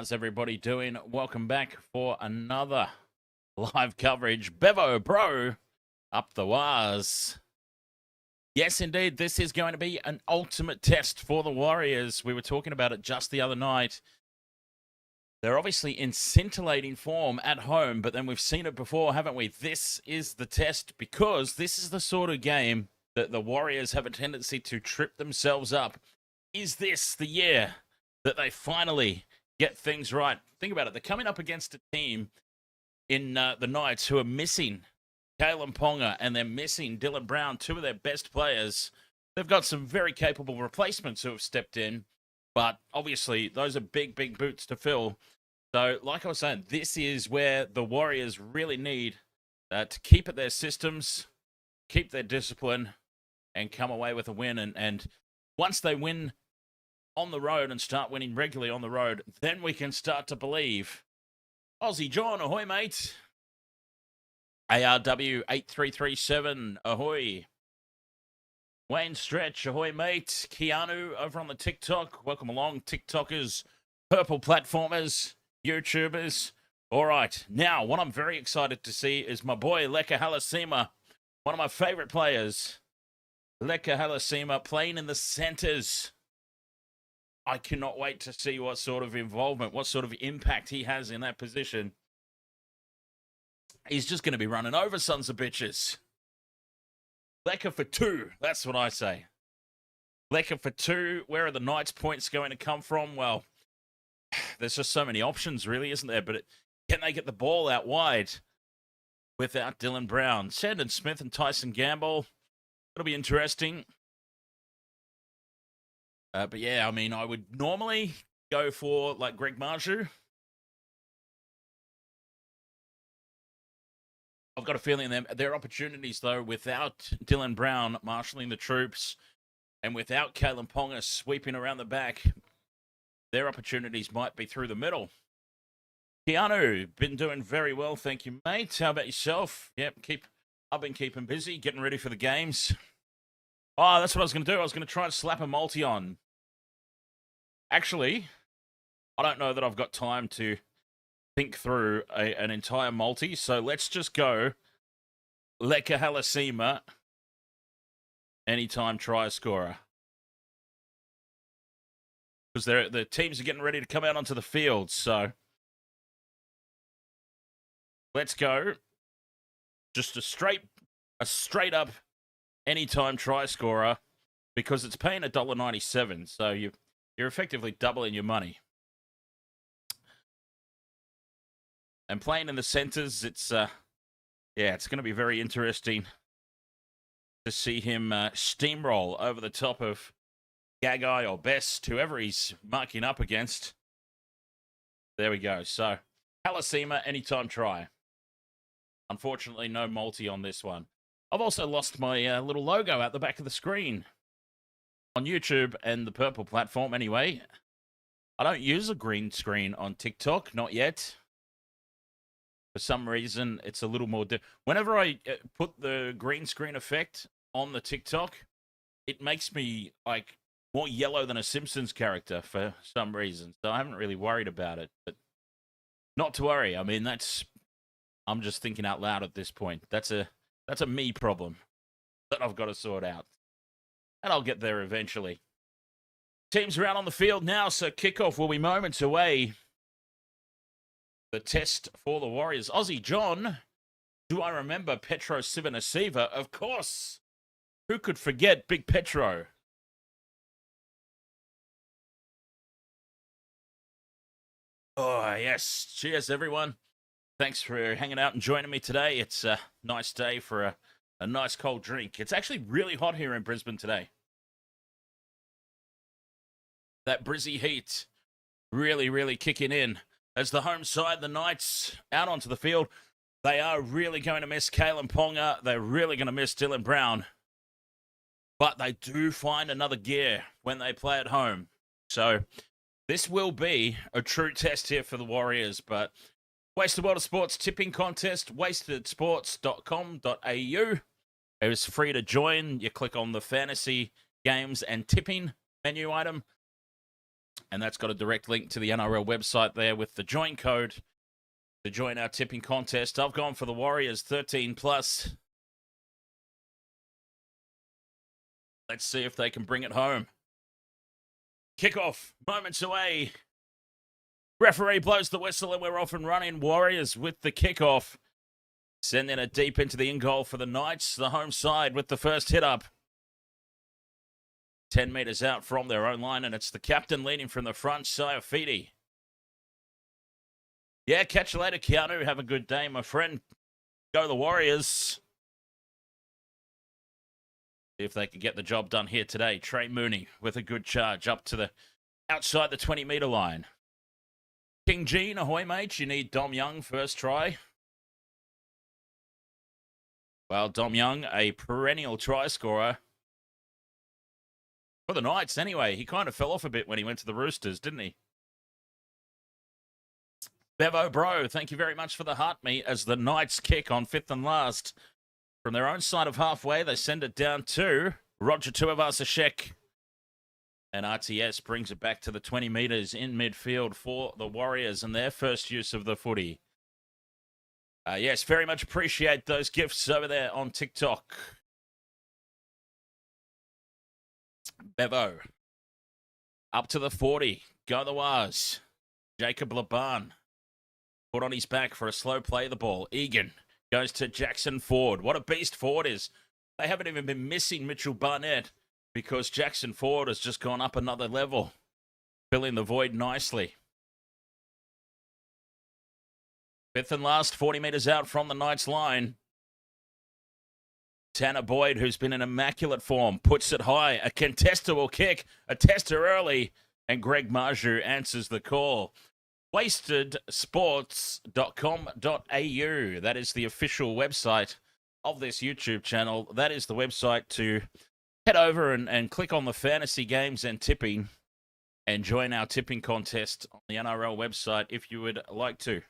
How's everybody doing? Welcome back for another live coverage. Bevo, bro, up the waz. Yes, indeed, this is going to be an ultimate test for the Warriors. We were talking about it just the other night. They're obviously in scintillating form at home, but then we've seen it before, haven't we? This is the test because this is the sort of game that the Warriors have a tendency to trip themselves up. Is this the year that they finally get things right? Think about it. They're coming up against a team in the Knights who are missing Kalyn Ponga and they're missing Dylan Brown, two of their best players. They've got some very capable replacements who have stepped in, but obviously those are big, big boots to fill. So, like I was saying, this is where the Warriors really need to keep at their systems, keep their discipline, and come away with a win. And once they win on the road and start winning regularly on the road, then we can start to believe. Aussie John, ahoy, mate. ARW8337, ahoy. Wayne Stretch, ahoy, mate. Keanu over on the TikTok. Welcome along, TikTokers, purple platformers, YouTubers. All right, now what I'm very excited to see is my boy Leka Halasima, one of my favorite players. Leka Halasima playing in the centers. I cannot wait to see what sort of involvement, what sort of impact he has in that position. He's just going to be running over sons of bitches. Leka for two. That's what I say. Leka for two. Where are the Knights points going to come from? Well, there's just so many options, really, isn't there? But can they get the ball out wide without Dylan Brown? Sandon Smith and Tyson Gamble. It'll be interesting. But yeah, I mean, I would normally go for like Greg Marzhew. I've got a feeling there are opportunities, though, without Dylan Brown marshalling the troops and without Kalyn Ponga sweeping around the back, their opportunities might be through the middle. Keanu, been doing very well, thank you, mate. How about yourself? Yep, I've been keeping busy, getting ready for the games. Oh, that's what I was going to do. I was going to try and slap a multi on. Actually, I don't know that I've got time to think through an entire multi, so let's just go Leka Halasima, anytime try scorer. Because the teams are getting ready to come out onto the field, so let's go. Just a straight up anytime try scorer, because it's paying $1.97, so you're effectively doubling your money. And playing in the centers, it's going to be very interesting to see him steamroll over the top of Gagai or Best, whoever he's marking up against. There we go. So, Halasima, anytime try. Unfortunately, no multi on this one. I've also lost my little logo at the back of the screen on YouTube and the purple platform anyway. I don't use a green screen on TikTok, not yet. For some reason, it's a little more... Whenever I put the green screen effect on the TikTok, it makes me, like, more yellow than a Simpsons character for some reason. So I haven't really worried about it. But not to worry. I mean, I'm just thinking out loud at this point. That's a me problem that I've got to sort out. And I'll get there eventually. Teams are out on the field now, so kickoff will be moments away. The test for the Warriors. Aussie John, do I remember Petro Civoniceva? Of course. Who could forget Big Petro? Oh, yes. Cheers, everyone. Thanks for hanging out and joining me today. It's a nice day for a nice cold drink. It's actually really hot here in Brisbane today. That Brizzy heat really, really kicking in. As the home side, the Knights out onto the field, they are really going to miss Kalyn Ponga. They're really going to miss Dylan Brown. But they do find another gear when they play at home. So this will be a true test here for the Warriors. But Wasted World of Sports tipping contest, wastedsports.com.au. It's free to join. You click on the fantasy games and tipping menu item. And that's got a direct link to the NRL website there with the join code to join our tipping contest. I've gone for the Warriors 13 plus. Let's see if they can bring it home. Kickoff, moments away. Referee blows the whistle and we're off and running. Warriors with the kickoff. Sending it deep into the in-goal for the Knights. The home side with the first hit up. 10 metres out from their own line, and it's the captain leading from the front, Tuaupiki. Yeah, catch you later, Keanu. Have a good day, my friend. Go the Warriors. See if they can get the job done here today. Trey Mooney with a good charge up to the outside the 20-metre line. King Gene, ahoy, mate. You need Dom Young first try. Well, Dom Young, a perennial try scorer. For the Knights, anyway. He kind of fell off a bit when he went to the Roosters, didn't he? Bevo Bro, thank you very much for the heart me as the Knights kick on 5th and last. From their own side of halfway, they send it down to Roger Tuivasa-Sheck. And RTS brings it back to the 20 metres in midfield for the Warriors and their first use of the footy. Yes, very much appreciate those gifts over there on TikTok. Bevo. Up to the 40. Go the Waz. Jacob Laban. Put on his back for a slow play of the ball. Egan goes to Jackson Ford. What a beast Ford is. They haven't even been missing Mitchell Barnett because Jackson Ford has just gone up another level. Filling the void nicely. 5th and last, 40 metres out from the Knights line. Tanner Boyd, who's been in immaculate form, puts it high. A contester will kick. A tester early. And Greg Marju answers the call. wastedsports.com.au. That is the official website of this YouTube channel. That is the website to head over and click on the fantasy games and tipping and join our tipping contest on the NRL website if you would like to.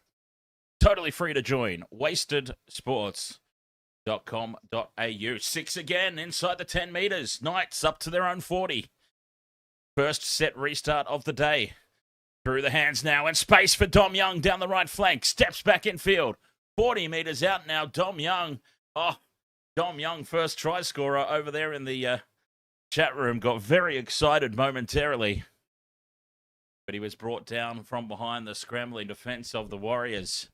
Totally free to join. wastedsports.com.au. 6 again inside the 10 metres. Knights up to their own 40. First set restart of the day. Through the hands now and space for Dom Young down the right flank. Steps back in field. 40 metres out now. Dom Young. Oh, Dom Young, first try scorer over there in the chat room. Got very excited momentarily. But he was brought down from behind the scrambling defence of the Warriors.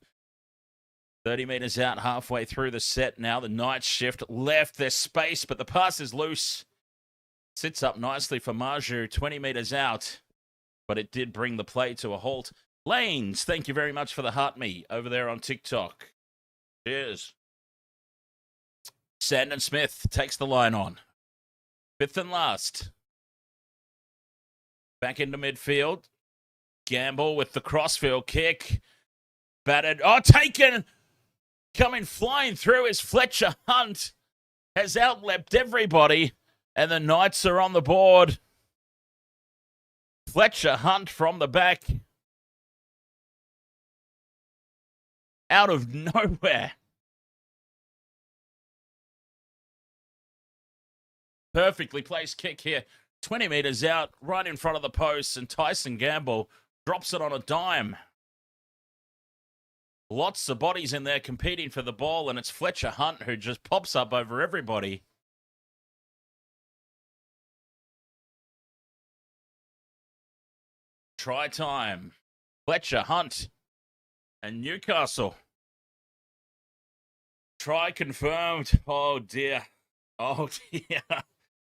30 metres out halfway through the set now. The Knights shift left. There's space, but the pass is loose. Sits up nicely for Marju. 20 metres out. But it did bring the play to a halt. Lanes, thank you very much for the heart me over there on TikTok. Cheers. Sandon Smith takes the line on. 5th and last. Back into midfield. Gamble with the crossfield kick. Battered. Oh, taken. Coming flying through is Fletcher Hunt. Has outleapt everybody. And the Knights are on the board. Fletcher Hunt from the back. Out of nowhere. Perfectly placed kick here. 20 metres out, right in front of the post. And Tyson Gamble drops it on a dime. Lots of bodies in there competing for the ball. And it's Fletcher Hunt who just pops up over everybody. Try time. Fletcher Hunt and Newcastle. Try confirmed. Oh, dear. Oh, dear.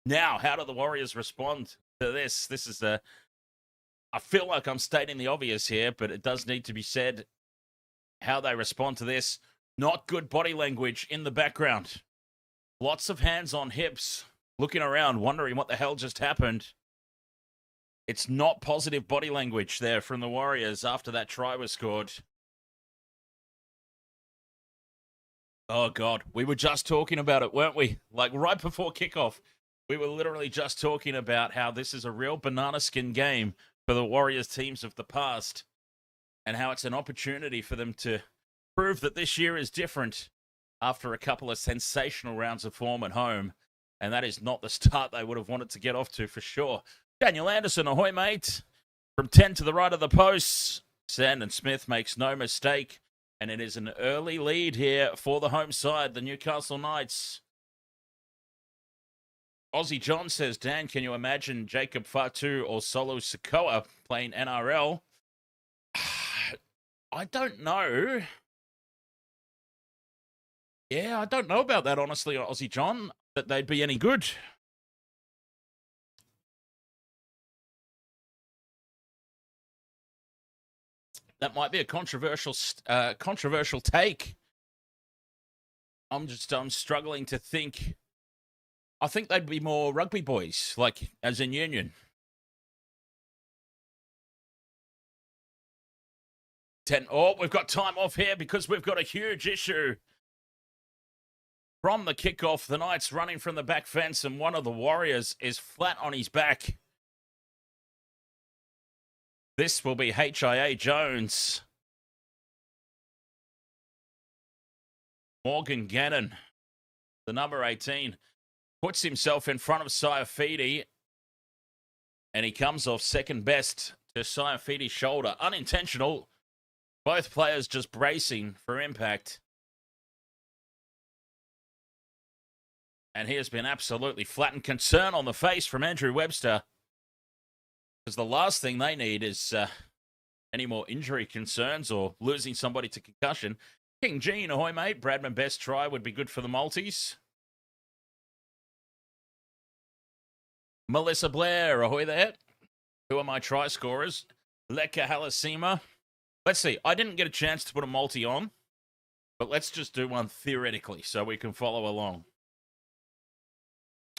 Now, how do the Warriors respond to this? This is I feel like I'm stating the obvious here, but it does need to be said how they respond to this. Not good body language in the background. Lots of hands on hips, looking around, wondering what the hell just happened. It's not positive body language there from the Warriors after that try was scored. Oh, God. We were just talking about it, weren't we? Like right before kickoff, we were literally just talking about how this is a real banana skin game for the Warriors teams of the past and how it's an opportunity for them to prove that this year is different after a couple of sensational rounds of form at home. And that is not the start they would have wanted to get off to for sure. Daniel Anderson, ahoy, mate. From 10 to the right of the posts, Sandon Smith makes no mistake. And it is an early lead here for the home side, the Newcastle Knights. Aussie John says, Dan, can you imagine Jacob Fatu or Solo Sikoa playing NRL? I don't know. Yeah, I don't know about that, honestly, Aussie John, that they'd be any good. That might be a controversial take. I'm struggling to think. I think they'd be more rugby boys, like as in union. Oh, we've got time off here because we've got a huge issue. From the kickoff, the Knights running from the back fence, and one of the Warriors is flat on his back. This will be HIA Jones. Morgan Gannon, the number 18, puts himself in front of Tuaupiki, and he comes off second best to Tuaupiki's shoulder. Unintentional. Both players just bracing for impact. And he has been absolutely flattened. Concern on the face from Andrew Webster. Because the last thing they need is any more injury concerns or losing somebody to concussion. King Gene, ahoy, mate. Bradman best try would be good for the Maltese. Melissa Blair, ahoy there. Who are my try scorers? Leka Halasima. Let's see. I didn't get a chance to put a multi on, but let's just do one theoretically so we can follow along.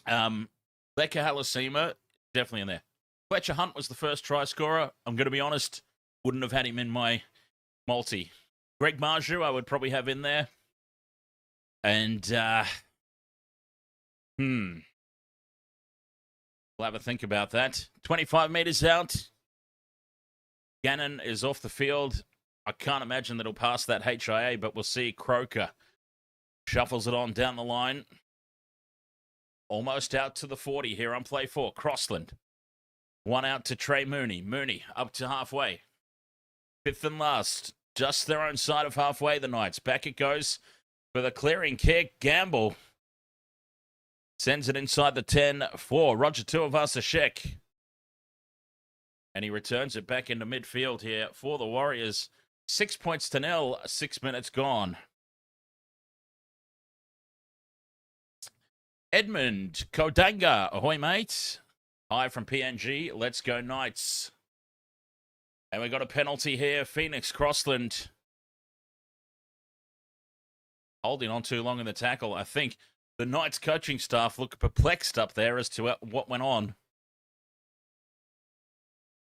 Leka Halasima, definitely in there. Fletcher Hunt was the first try scorer. I'm going to be honest, wouldn't have had him in my multi. Greg Marju, I would probably have in there. And, we'll have a think about that. 25 meters out. Gannon is off the field. I can't imagine that he'll pass that HIA, but we'll see. Croker shuffles it on down the line. Almost out to the 40 here on play 4. Crossland. One out to Trey Mooney. Mooney up to halfway. Fifth and last. Just their own side of halfway, the Knights. Back it goes for the clearing kick. Gamble sends it inside the 10 for Roger Tuivasa-Sheck. And he returns it back into midfield here for the Warriors. 6 points to 0, 6 minutes gone. Edmund Kodanga, ahoy, mate. Hi from PNG. Let's go, Knights. And we got a penalty here. Phoenix Crossland holding on too long in the tackle. I think the Knights coaching staff look perplexed up there as to what went on.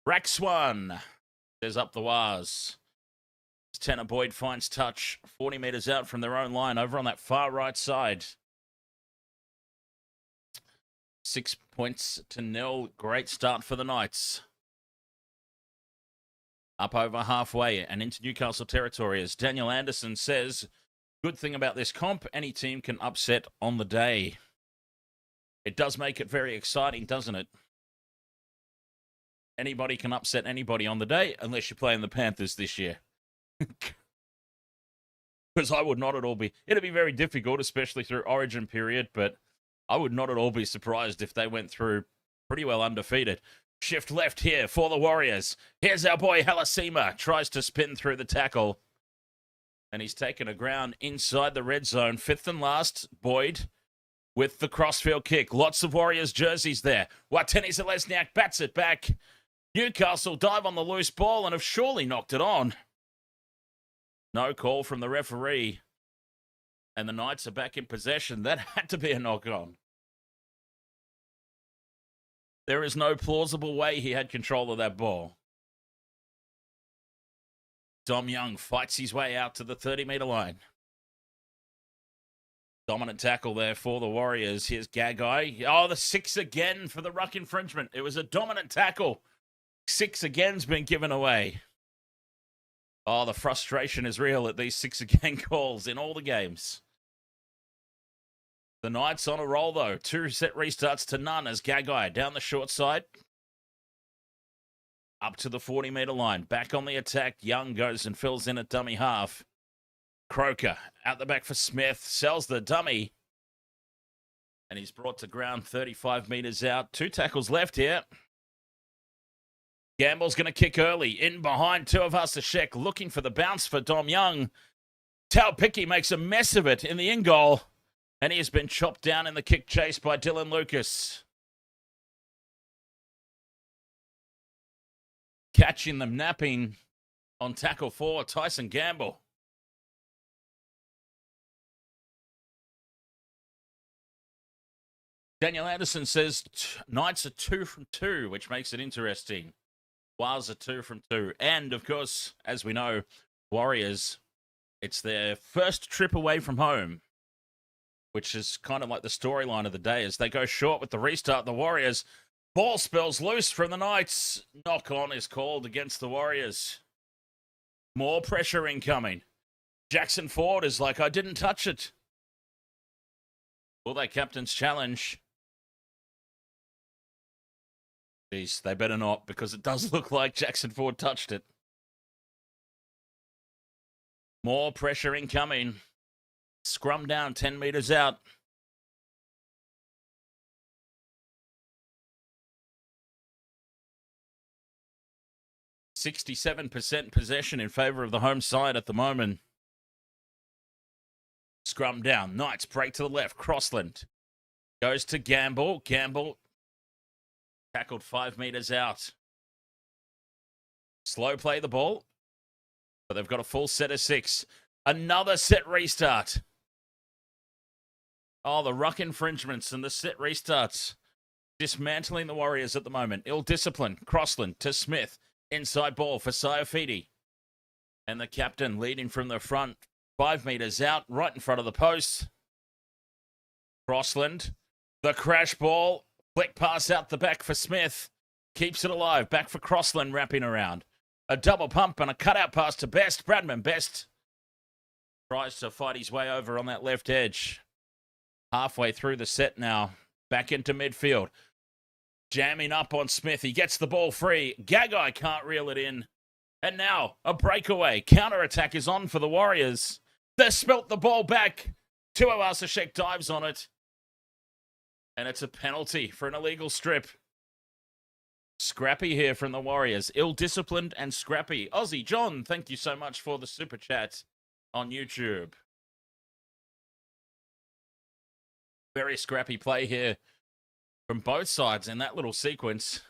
Raxwan says up the wires. Tanner Boyd finds touch 40 meters out from their own line over on that far right side. 6 points to 0. Great start for the Knights. Up over halfway and into Newcastle territory, as Daniel Anderson says, good thing about this comp, any team can upset on the day. It does make it very exciting, doesn't it? Anybody can upset anybody on the day, unless you're playing the Panthers this year. Because I would not at all be... It'd be very difficult, especially through Origin period, but I would not at all be surprised if they went through pretty well undefeated. Shift left here for the Warriors. Here's our boy Halasima. Tries to spin through the tackle. And he's taken a ground inside the red zone. Fifth and last, Boyd with the crossfield kick. Lots of Warriors jerseys there. Watene Zelezniak bats it back. Newcastle dive on the loose ball and have surely knocked it on. No call from the referee. And the Knights are back in possession. That had to be a knock-on. There is no plausible way he had control of that ball. Dom Young fights his way out to the 30-meter line. Dominant tackle there for the Warriors. Here's Gagai. Oh, the 6 again for the ruck infringement. It was a dominant tackle. 6 again's been given away. Oh, the frustration is real at these 6 again calls in all the games. The Knights on a roll, though. 2 set restarts to none as Gagai down the short side. up to the 40-metre line. Back on the attack. Young goes and fills in at dummy half. Croker out the back for Smith. Sells the dummy. And he's brought to ground 35 metres out. 2 tackles left here. Gamble's going to kick early. In behind Tuaupiki, looking for the bounce for Dom Young. Tuaupiki makes a mess of it in the in goal. And he has been chopped down in the kick chase by Dylan Lucas. Catching them napping on tackle 4, Tyson Gamble. Daniel Anderson says Knights are 2 from 2, which makes it interesting. Wales are 2 from 2. And, of course, as we know, Warriors, it's their first trip away from home, which is kind of like the storyline of the day. As they go short with the restart, the Warriors, ball spills loose from the Knights. Knock on is called against the Warriors. More pressure incoming. Jackson Ford is like, I didn't touch it. Will they captain's challenge? Jeez, they better not, because it does look like Jackson Ford touched it. More pressure incoming. Scrum down 10 metres out. .67% possession in favour of the home side at the moment. Scrum down. Knights break to the left. Crossland goes to Gamble. Gamble tackled 5 metres out. Slow play the ball. But they've got a full set of 6. Another set restart. Oh, the ruck infringements and the set restarts. Dismantling the Warriors at the moment. Ill-disciplined. Crossland to Smith. Inside ball for Tuaupiki. And the captain leading from the front. 5 metres out, right in front of the post. Crossland. The crash ball. Flick pass out the back for Smith. Keeps it alive. Back for Crossland wrapping around. A double pump and a cutout pass to Best. Bradman Best tries to fight his way over on that left edge. Halfway through the set now. Back into midfield. Jamming up on Smith. He gets the ball free. Gagai can't reel it in. And now a breakaway. Counter-attack is on for the Warriors. They spelt the ball back. Tuaupiki dives on it. And it's a penalty for an illegal strip. Scrappy here from the Warriors. Ill-disciplined and scrappy. Aussie John, thank you so much for the super chat on YouTube. Very scrappy play here from both sides in that little sequence.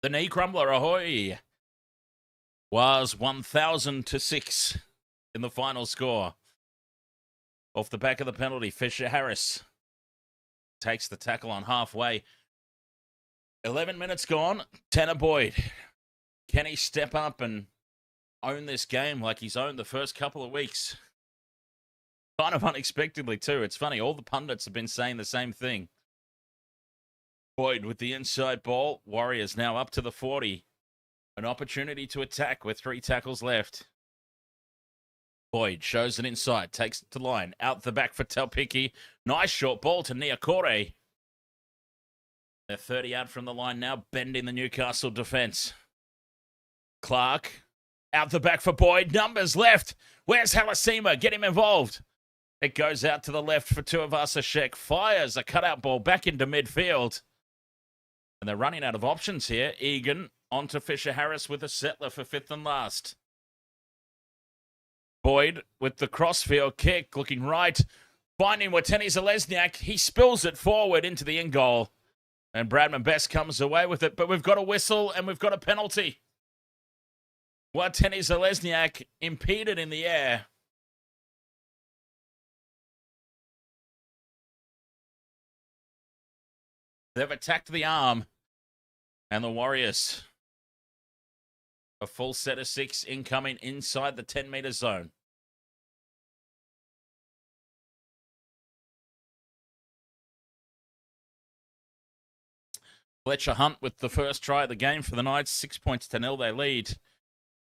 The knee crumbler, ahoy, was 1,000-6 in the final score. Off the back of the penalty, Fisher Harris takes the tackle on halfway. 11 minutes gone. Tanner Boyd. Can he step up and own this game like he's owned the first couple of weeks? Kind of unexpectedly, too. It's funny. All the pundits have been saying the same thing. Boyd with the inside ball. Warriors now up to the 40. An opportunity to attack with 3 tackles left. Boyd shows it inside. Takes it to line. Out the back for Tuaupiki. Nice short ball to Niukore. They're 30 out from the line now. Bending the Newcastle defence. Clark. Out the back for Boyd. Numbers left. Where's Halasima? Get him involved. It goes out to the left for Tuaupiki. Fires a cutout ball back into midfield. And they're running out of options here. Egan onto Fisher Harris with a settler for 5th and last. Boyd with the crossfield kick, looking right. Finding Watene Zelezniak. He spills it forward into the in goal. And Bradman Best comes away with it. But we've got a whistle and we've got a penalty. Watene Zelezniak impeded in the air. They've attacked the arm. And the Warriors, a full set of 6 incoming inside the 10-metre zone. Fletcher Hunt with the first try of the game for the Knights. 6 points to 0, they lead.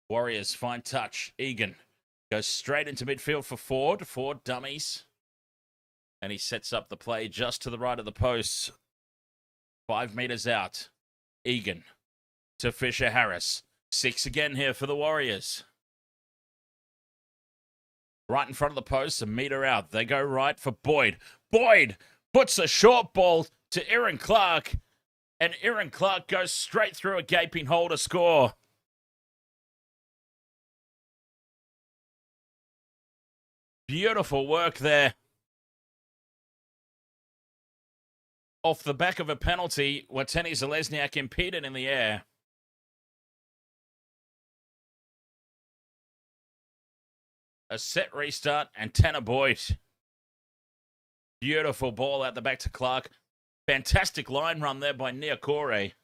Warriors, fine touch. Egan goes straight into midfield for Ford. Ford dummies. And he sets up the play just to the right of the post. 5 meters out. Egan to Fisher Harris. 6 again here for the Warriors. Right in front of the post, a meter out. They go right for Boyd. Boyd puts a short ball to Erin Clark, and Erin Clark goes straight through a gaping hole to score. Beautiful work there. Off the back of a penalty, Watene Zalesniak impeded in the air. A set restart and Tanner Boyd. Beautiful ball out the back to Clark. Fantastic line run there by Niukore.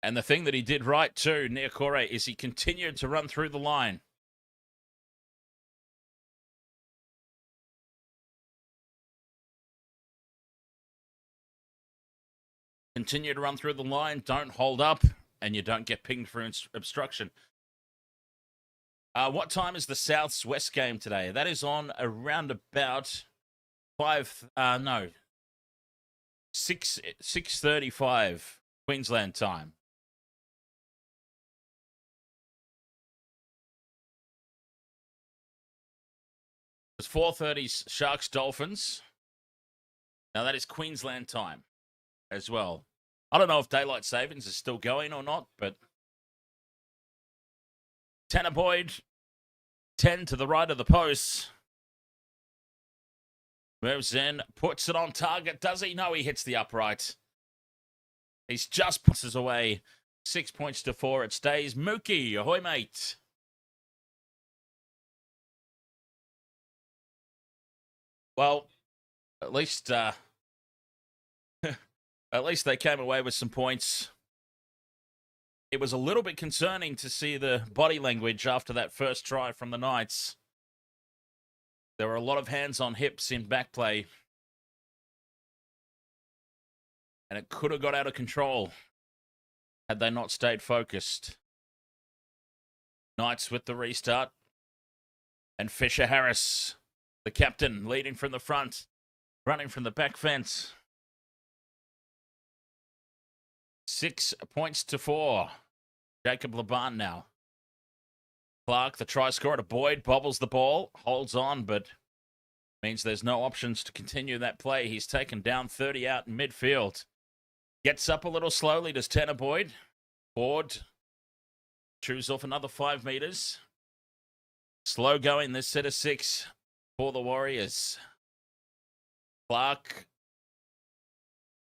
And the thing that he did right too, Niukore, is he continued to run through the line. Continue to run through the line, don't hold up, and you don't get pinged for obstruction. What time is the South's West game today? That is on around about 6:35 Queensland time. It's 4:30 Sharks Dolphins. Now that is Queensland time as well. I don't know if daylight savings is still going or not, but Tanner Boyd, 10 to the right of the post. Moves in, puts it on target. Does he? No, he hits the upright. He's just passes away. 6 points to 4. It stays. Mookie, ahoy, mate. Well, at least at least they came away with some points. It was a little bit concerning to see the body language after that first try from the Knights. There were a lot of hands on hips in back play. And it could have got out of control had they not stayed focused. Knights with the restart. And Fisher Harris, the captain, leading from the front, running from the back fence. 6 points to 4. Jacob Laban now. Clark, the try scorer to Boyd, bobbles the ball, holds on, but means there's no options to continue that play. He's taken down 30 out in midfield. Gets up a little slowly, does Tanner Boyd. Ford chews off another 5 meters. Slow going this set of 6 for the Warriors. Clark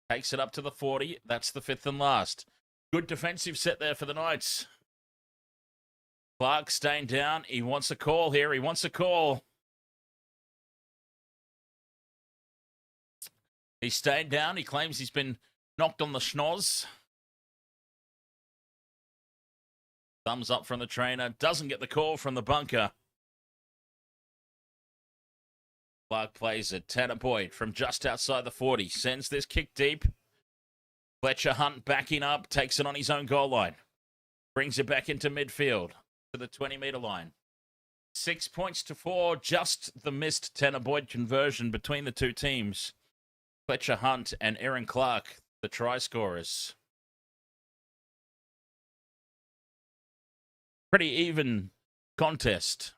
takes it up to the 40. That's the 5th and last. Good defensive set there for the Knights. Clark staying down. He wants a call here. He wants a call. He's staying down. He claims he's been knocked on the schnoz. Thumbs up from the trainer. Doesn't get the call from the bunker. Clark plays it. Tanner Boyd from just outside the 40. Sends this kick deep. Fletcher Hunt backing up. Takes it on his own goal line. Brings it back into midfield to the 20-meter line. 6 points to 4. Just the missed Tanner Boyd conversion between the two teams. Fletcher Hunt and Erin Clark, the try scorers. Pretty even contest.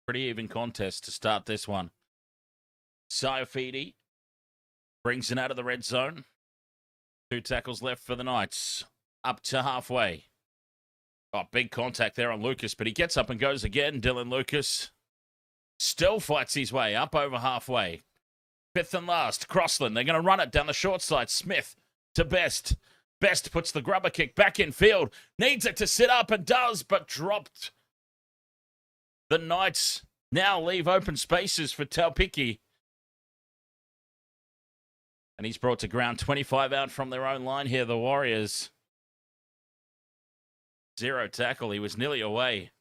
Pretty even contest to start this one. Tuaupiki brings it out of the red zone. 2 tackles left for the Knights. Up to halfway. Oh, big contact there on Lucas, but he gets up and goes again. Dylan Lucas still fights his way up over halfway. 5th and last. Crossland. They're going to run it down the short side. Smith to Best. Best puts the grubber kick back in field. Needs it to sit up and does, but dropped. The Knights now leave open spaces for Tuaupiki. And he's brought to ground. 25 out from their own line here, the Warriors. 0 tackle. He was nearly away.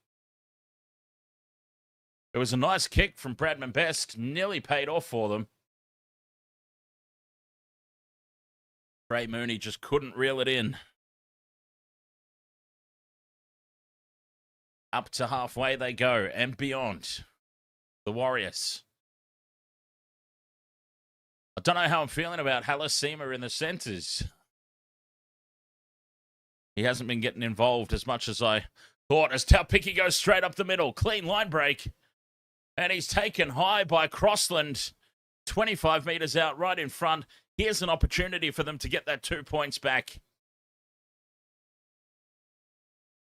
It was a nice kick from Bradman Best. Nearly paid off for them. Ray Mooney just couldn't reel it in. Up to halfway they go and beyond. The Warriors. I don't know how I'm feeling about Harris-Tavita in the centres. He hasn't been getting involved as much as I thought, as Tuaupiki goes straight up the middle. Clean line break. And he's taken high by Crossland. 25 metres out right in front. Here's an opportunity for them to get that 2 points back.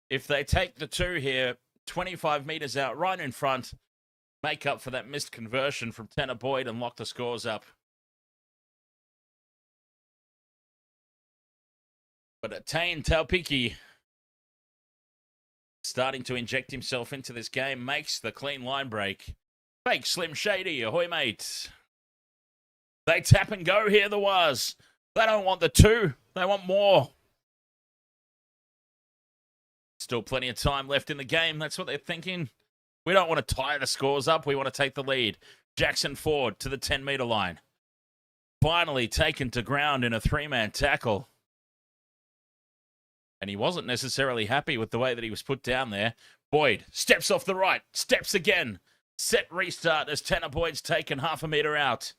If they take the 2 here, 25 metres out right in front, make up for that missed conversion from Tanner Boyd and lock the scores up. But Taine Tuaupiki, starting to inject himself into this game, makes the clean line break. Fake Slim Shady, ahoy mate. They tap and go here, the Waz. They don't want the 2, they want more. Still plenty of time left in the game, that's what they're thinking. We don't want to tie the scores up, we want to take the lead. Jackson Ford to the 10-metre line. Finally taken to ground in a 3-man tackle. And he wasn't necessarily happy with the way that he was put down there. Boyd steps off the right, steps again. Set restart as Tanner Boyd's taken half a metre out.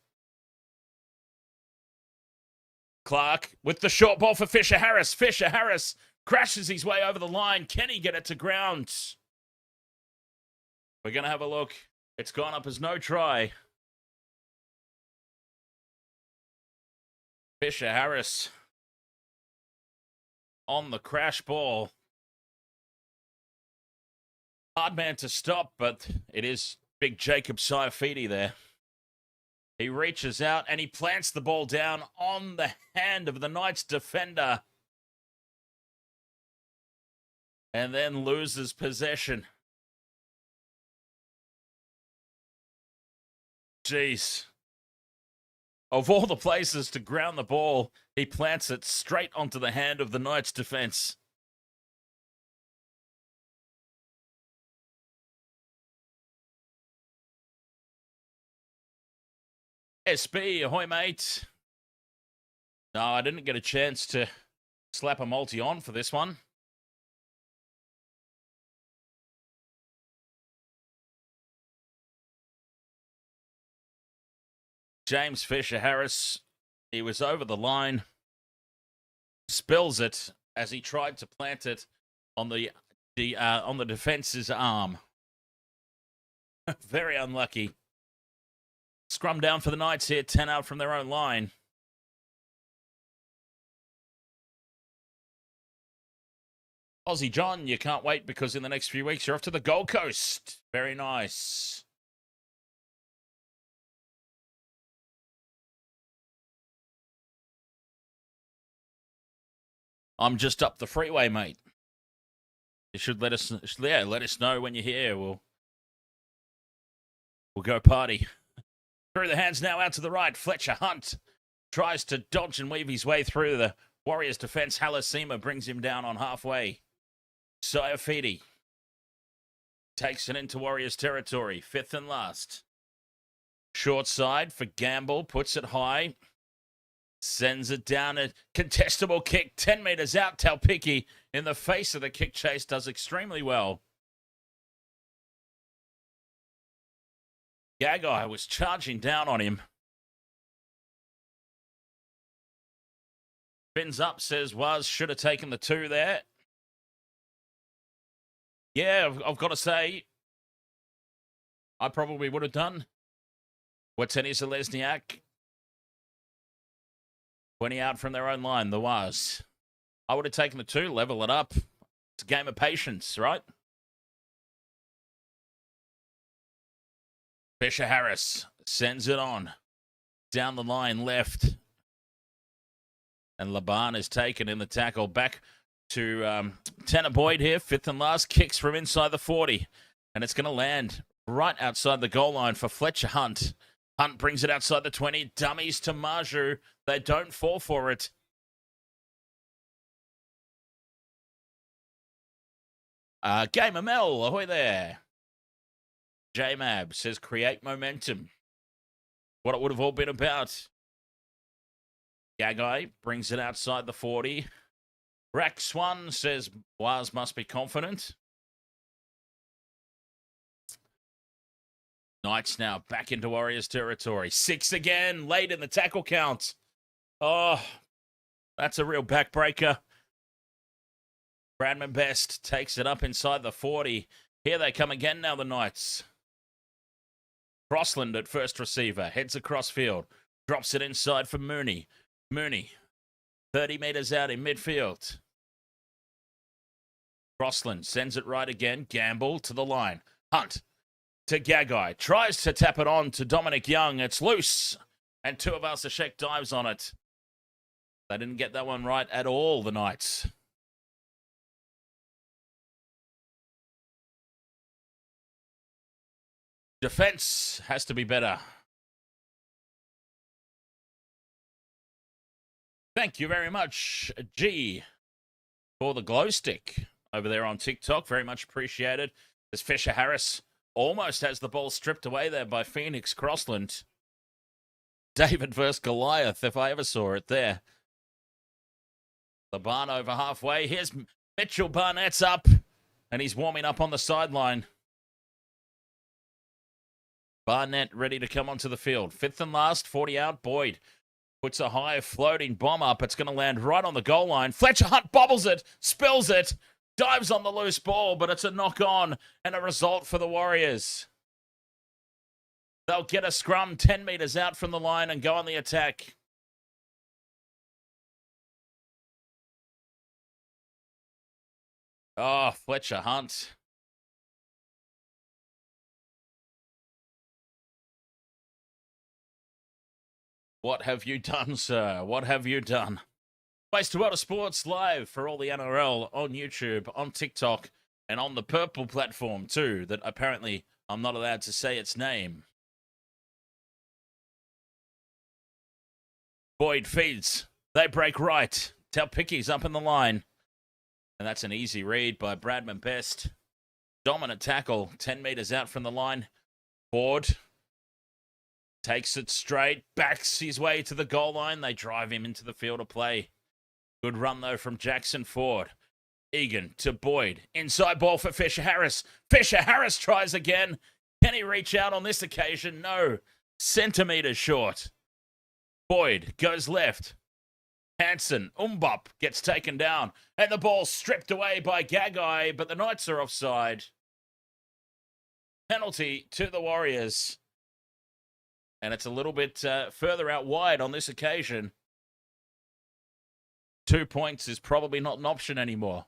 Clark with the short ball for Fisher Harris. Fisher Harris crashes his way over the line. Can he get it to ground? We're going to have a look. It's gone up as no try. Fisher Harris on the crash ball. Hard man to stop, but it is big Jacob Sidelined there. He reaches out and he plants the ball down on the hand of the Knights defender. And then loses possession. Jeez. Of all the places to ground the ball, he plants it straight onto the hand of the Knights defense. SB, ahoy mate. No, I didn't get a chance to slap a multi on for this one. James Fisher Harris, he was over the line, spills it as he tried to plant it on the defense's arm. Very unlucky. Scrum down for the Knights here, 10 out from their own line. Aussie John, you can't wait because in the next few weeks you're off to the Gold Coast. Very nice. I'm just up the freeway, mate. You should let us know when you're here. We'll go party. Through the hands now out to the right. Fletcher Hunt tries to dodge and weave his way through the Warriors' defense. Harris-Tavita brings him down on halfway. Tuaupiki takes it into Warriors territory. 5th and last. Short side for Gamble. Puts it high. Sends it down. A contestable kick. 10 metres out. Tuaupiki in the face of the kick chase does extremely well. Gagai was charging down on him. Spins up, says should have taken the 2 there. Yeah, I've got to say, I probably would have done. Whateni Zalesniak. 20 out from their own line, the Waz. I would have taken the 2, level it up. It's a game of patience, right? Fisher Harris sends it on. Down the line left. And Laban is taken in the tackle. Back to Tanner Boyd here. 5th and last. Kicks from inside the 40. And it's going to land right outside the goal line for Fletcher Hunt. Hunt brings it outside the 20. Dummies to Maju. They don't fall for it. Gamer Mel, ahoy there. J-Mab says, create momentum. What it would have all been about. Gagai brings it outside the 40. Rax1 says, Waz must be confident. Knights now back into Warriors territory. 6 again, late in the tackle count. Oh, that's a real backbreaker. Bradman Best takes it up inside the 40. Here they come again now, the Knights. Crossland at first receiver. Heads across field. Drops it inside for Mooney. Mooney, 30 metres out in midfield. Crossland sends it right again. Gamble to the line. Hunt to Gagai. Tries to tap it on to Dominic Young. It's loose. And Tuaupiki dives on it. They didn't get that one right at all, the Knights. Defense has to be better. Thank you very much, G, for the glow stick over there on TikTok. Very much appreciated. As Fisher Harris almost has the ball stripped away there by Phoenix Crossland. David versus Goliath, if I ever saw it there. The barn over halfway. Here's Mitchell Barnett's up, and he's warming up on the sideline. Barnett ready to come onto the field. 5th and last, 40 out. Boyd puts a high floating bomb up. It's going to land right on the goal line. Fletcher Hunt bobbles it, spills it, dives on the loose ball, but it's a knock on and a result for the Warriors. They'll get a scrum 10 metres out from the line and go on the attack. Oh, Fletcher Hunt. What have you done, sir? What have you done? Place to World of Sports live for all the NRL on YouTube, on TikTok, and on the Purple platform too, that apparently I'm not allowed to say its name. Boyd feeds. They break right. Tuaupiki's up in the line. And that's an easy read by Bradman Best. Dominant tackle, 10 metres out from the line. Ford takes it straight, backs his way to the goal line. They drive him into the field of play. Good run, though, from Jackson Ford. Egan to Boyd. Inside ball for Fisher Harris. Fisher Harris tries again. Can he reach out on this occasion? No. Centimetres short. Boyd goes left. Hanson, Umbop gets taken down. And the ball stripped away by Gagai, but the Knights are offside. Penalty to the Warriors. And it's a little bit further out wide on this occasion. 2 points is probably not an option anymore.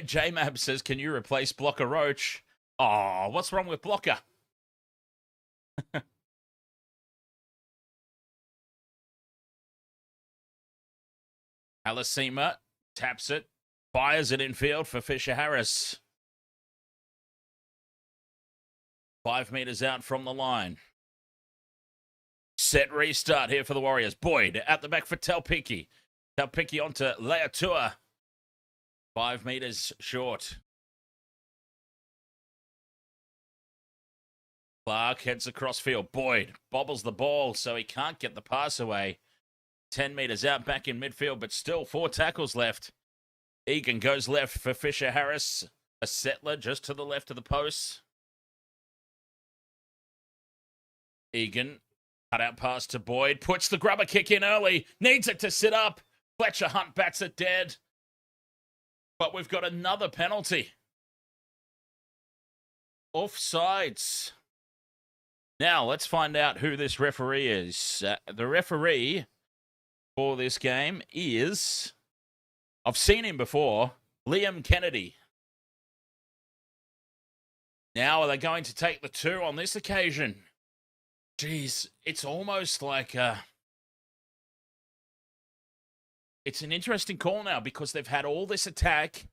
J-Mab says, can you replace Blocker Roach? Oh, what's wrong with Blocker? Alasima taps it, fires it infield for Fisher Harris. 5 metres out from the line. Set restart here for the Warriors. Boyd at the back for Tuaupiki. Tuaupiki onto Leatua. 5 metres short. Clark heads across field. Boyd bobbles the ball so he can't get the pass away. 10 metres out back in midfield, but still 4 tackles left. Egan goes left for Fisher Harris. A settler just to the left of the post. Egan, cut out pass to Boyd, puts the grubber kick in early, needs it to sit up. Fletcher Hunt bats it dead. But we've got another penalty. Offsides. Now, let's find out who this referee is. The referee for this game is, I've seen him before, Liam Kennedy. Now, are they going to take the 2 on this occasion? Jeez, it's almost like it's an interesting call now because they've had all this attack.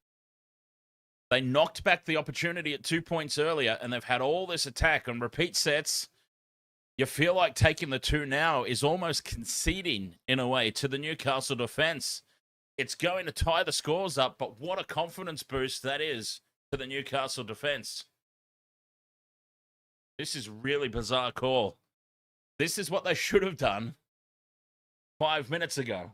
They knocked back the opportunity at 2 points earlier, and they've had all this attack on repeat sets. You feel like taking the 2 now is almost conceding, in a way, to the Newcastle defence. It's going to tie the scores up, but what a confidence boost that is to the Newcastle defence. This is a really bizarre call. This is what they should have done 5 minutes ago.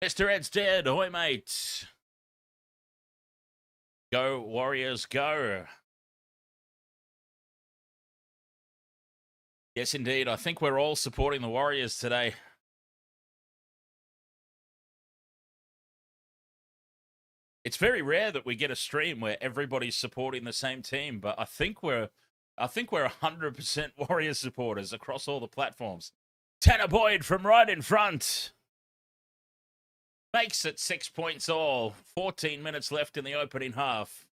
Mr. Ed's dead. Ahoy, mate. Go, Warriors, go. Yes, indeed. I think we're all supporting the Warriors today. It's very rare that we get a stream where everybody's supporting the same team, but I think we're 100% Warriors supporters across all the platforms. Tanner Boyd from right in front. Makes it 6 points all. 14 minutes left in the opening half.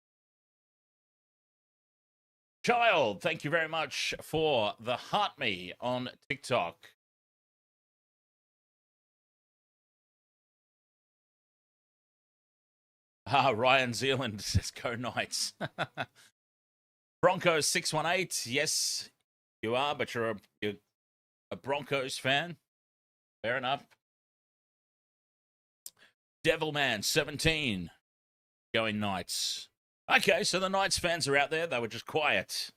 Child, thank you very much for the heart me on TikTok. Ryan Zealand says go Knights. Broncos 618. Yes, you are, but you're a Broncos fan. Fair enough. Devilman 17 going Knights. Okay, so the Knights fans are out there. They were just quiet.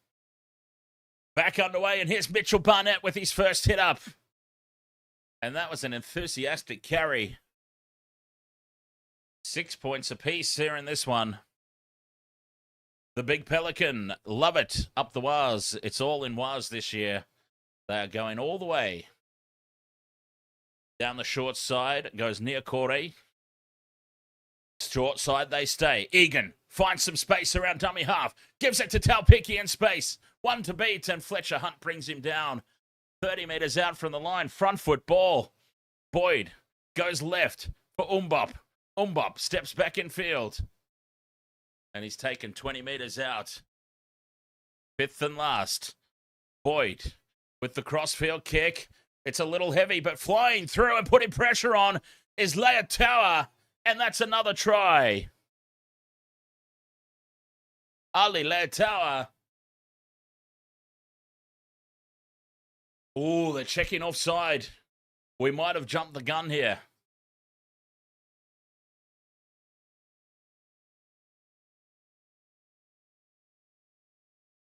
Back underway, and here's Mitchell Barnett with his first hit up. And that was an enthusiastic carry. 6 points apiece here in this one. The Big Pelican, love it. Up the Waz. It's all in Waz this year. They are going all the way. Down the short side goes Niukore. Short side they stay. Egan finds some space around dummy half. Gives it to Tuaupiki in space. One to beat, and Fletcher Hunt brings him down. 30 metres out from the line. Front foot ball. Boyd goes left for Umbop. Umbop steps back in field. And he's taken 20 metres out. Fifth and last. Boyd with the crossfield kick. It's a little heavy, but flying through and putting pressure on is Leataua. And that's another try. Ali Leataua. Oh, they're checking offside. We might have jumped the gun here.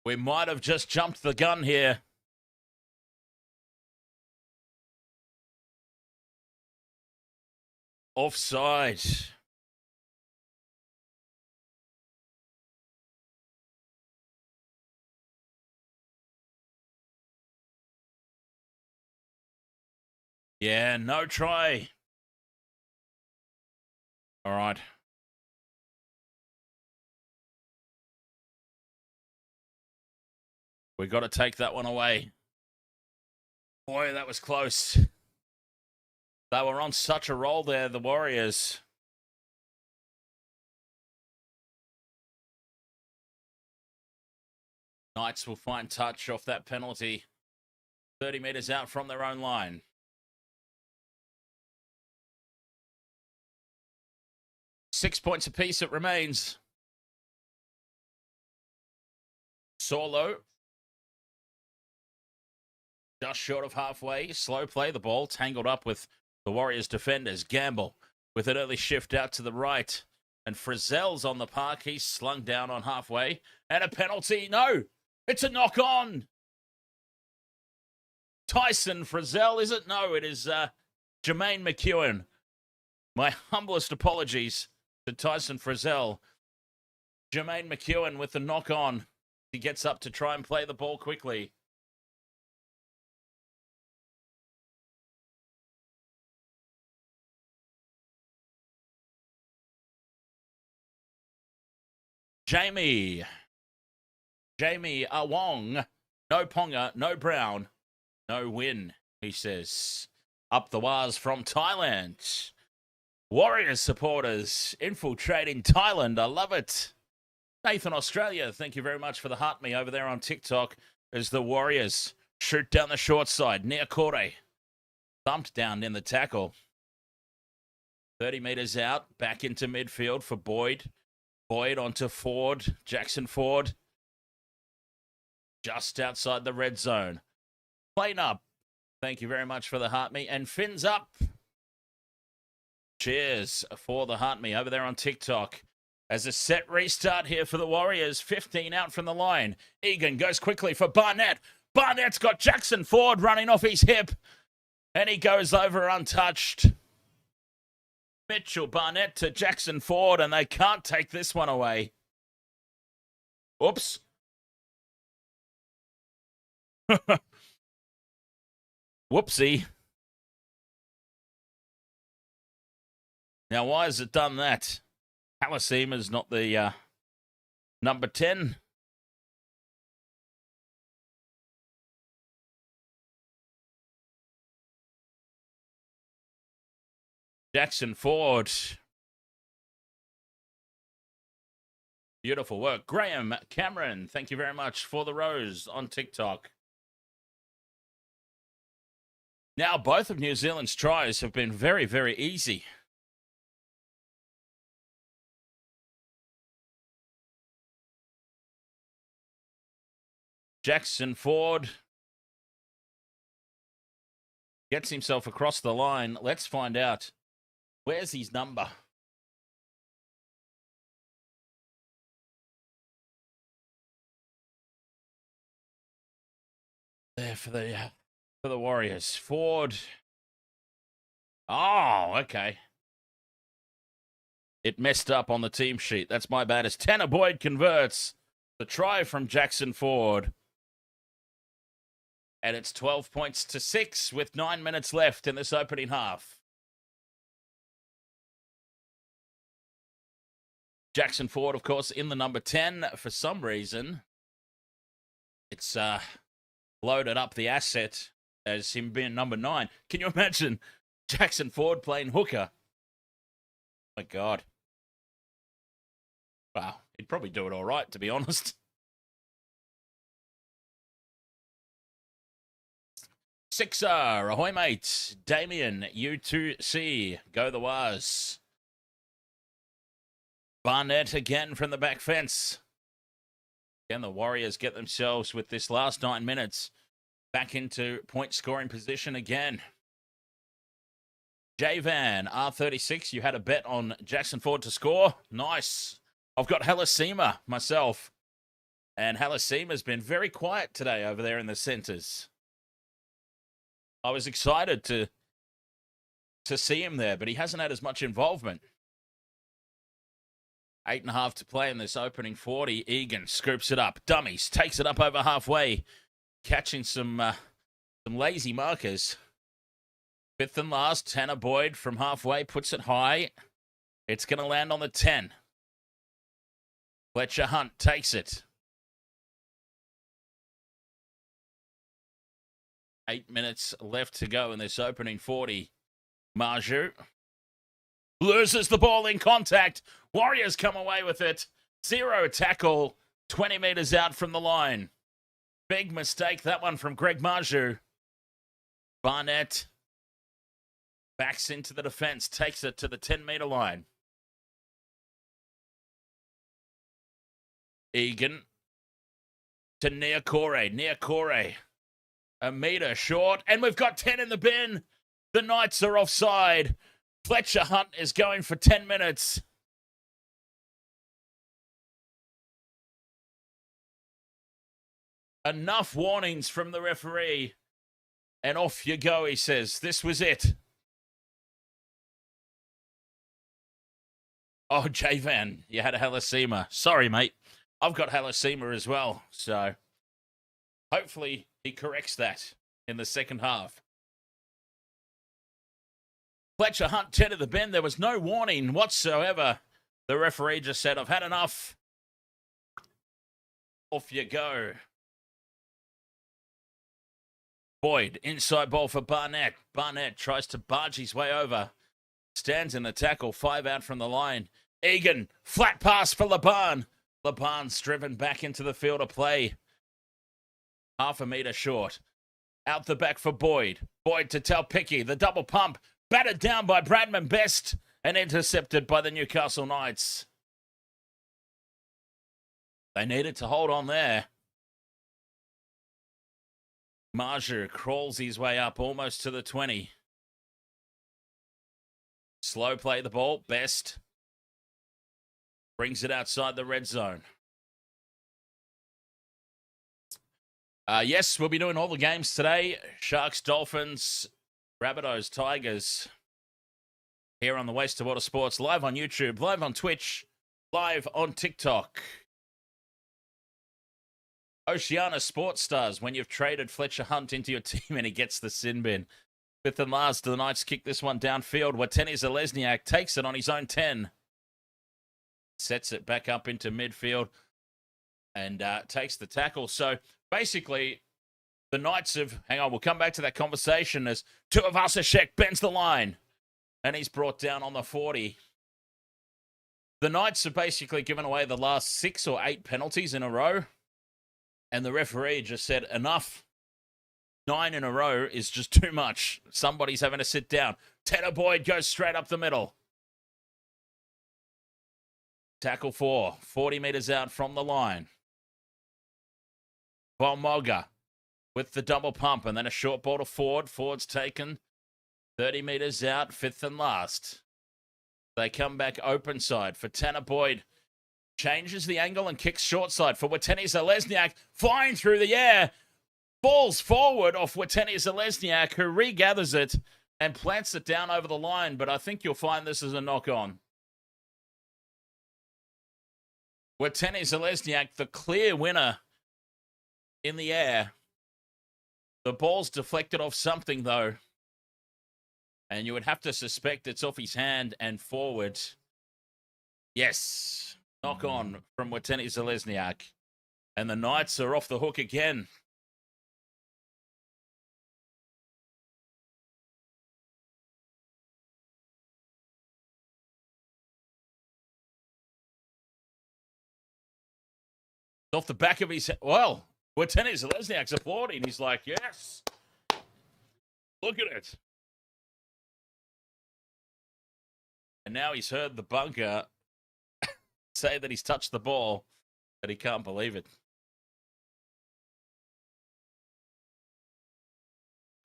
We might have just jumped the gun here. Offside. Yeah, no try. All right. We got to take that one away. Boy, that was close. They were on such a roll there, the Warriors. Knights will find touch off that penalty. 30 metres out from their own line. Six points apiece it remains. Solo. Just short of halfway. Slow play. The ball tangled up with the Warriors defenders. Gamble with an early shift out to the right. And Frizzell's on the park. He's slung down on halfway. And a penalty. No, it's a knock on. Tyson Frizzell, is it? No, it is Jermaine McEwen. My humblest apologies to Tyson Frizzell. Jermaine McEwen with the knock on. He gets up to try and play the ball quickly. Jamie Awong. No Ponga, no Brown, no win, he says. Up the Waz from Thailand. Warriors supporters infiltrating Thailand. I love it. Nathan Australia, thank you very much for the heart me over there on TikTok as the Warriors shoot down the short side. Niukore thumped down in the tackle. 30 metres out, back into midfield for Boyd. Boyd onto Ford, Jackson Ford. Just outside the red zone. Plane up. Thank you very much for the heart me. And fins up. Cheers for the heart me over there on TikTok. As a set restart here for the Warriors. 15 out from the line. Egan goes quickly for Barnett. Barnett's got Jackson Ford running off his hip. And he goes over untouched. Mitchell Barnett to Jackson Ford, and they can't take this one away. Oops. Whoopsie. Now, why has it done that? Halfback's not the number 10. Jackson Ford. Beautiful work. Graham Cameron, thank you very much for the rose on TikTok. Now, both of New Zealand's tries have been very, very easy. Jackson Ford gets himself across the line. Let's find out. Where's his number? There for the Warriors. Ford. Oh, okay. It messed up on the team sheet. That's my bad. As Tanner Boyd converts the try from Jackson Ford. And it's 12 points to 6 with 9 minutes left in this opening half. Jackson Ford, of course, in the number 10. For some reason, it's loaded up the asset as him being number 9. Can you imagine Jackson Ford playing hooker? Oh my God. Wow, he'd probably do it all right, to be honest. Sixer, ahoy mate. Damien, U2C, go the Waz. Barnett again from the back fence. Again, the Warriors get themselves with this last 9 minutes back into point scoring position again. J-Van, R36, you had a bet on Jackson Ford to score. Nice. I've got Halfback myself. And Halfback's been very quiet today over there in the centres. I was excited to see him there, but he hasn't had as much involvement. 8.5 to play in this opening 40. Egan scoops it up. Dummies, takes it up over halfway. Catching some lazy markers. Fifth and last, Tanner Boyd from halfway puts it high. It's going to land on the 10. Fletcher Hunt takes it. 8 minutes left to go in this opening 40. Marju loses the ball in contact. Warriors come away with it. 0 tackle, 20 metres out from the line. Big mistake, that one from Greg Marju. Barnett backs into the defence, takes it to the 10-metre line. Egan to Niukore. Niukore, a metre short, and we've got 10 in the bin. The Knights are offside. Fletcher Hunt is going for 10 minutes. Enough warnings from the referee. And off you go, he says. This was it. Oh, J-Van, you had a Halfback. Sorry, mate. I've got Halfback as well. So hopefully he corrects that in the second half. Fletcher Hunt, 10 to the bin. There was no warning whatsoever. The referee just said, I've had enough. Off you go. Boyd, inside ball for Barnett. Barnett tries to barge his way over. Stands in the tackle, 5 out from the line. Egan, flat pass for Laban. Laban's driven back into the field of play. Half a metre short. Out the back for Boyd. Boyd to Tuaupiki, the double pump. Battered down by Bradman Best and intercepted by the Newcastle Knights. They needed to hold on there. Marju crawls his way up almost to the 20. Slow play the ball. Best brings it outside the red zone. Yes, we'll be doing all the games today. Sharks, Dolphins, Rabbitohs, Tigers. here on the Waste of Water Sports, live on YouTube, live on Twitch, live on TikTok. Oceania Sports Stars, when you've traded Fletcher Hunt into your team and he gets the sin bin. Fifth and last, the Knights kick this one downfield. Watene Zelezniak takes it on his own 10. Sets it back up into midfield and takes the tackle. So basically, the Knights have... Hang on, we'll come back to that conversation as Tuivasa-Sheck bends the line. And he's brought down on the 40. The Knights have basically given away the last 6 or 8 penalties in a row. And the referee just said, enough. 9 in a row is just too much. Somebody's having to sit down. Tanner Boyd goes straight up the middle. Tackle 4, 40 metres out from the line. Ponga with the double pump and then a short ball to Ford. Ford's taken 30 metres out, 5th and last. They come back open side for Tanner Boyd. Changes the angle and kicks short side for Watene Zelezniak. Flying through the air. Falls forward off Watene Zelezniak, who regathers it and plants it down over the line. But I think you'll find this is a knock-on. Watene Zelezniak, the clear winner in the air. The ball's deflected off something, though. And you would have to suspect it's off his hand and forward. Yes. Knock on from Watene Zelezniak. And the Knights are off the hook again. Off the back of his head. Well, Watene Zelezniak's applauding. He's like, yes. Look at it. And now he's heard the bunker say that he's touched the ball, but he can't believe it.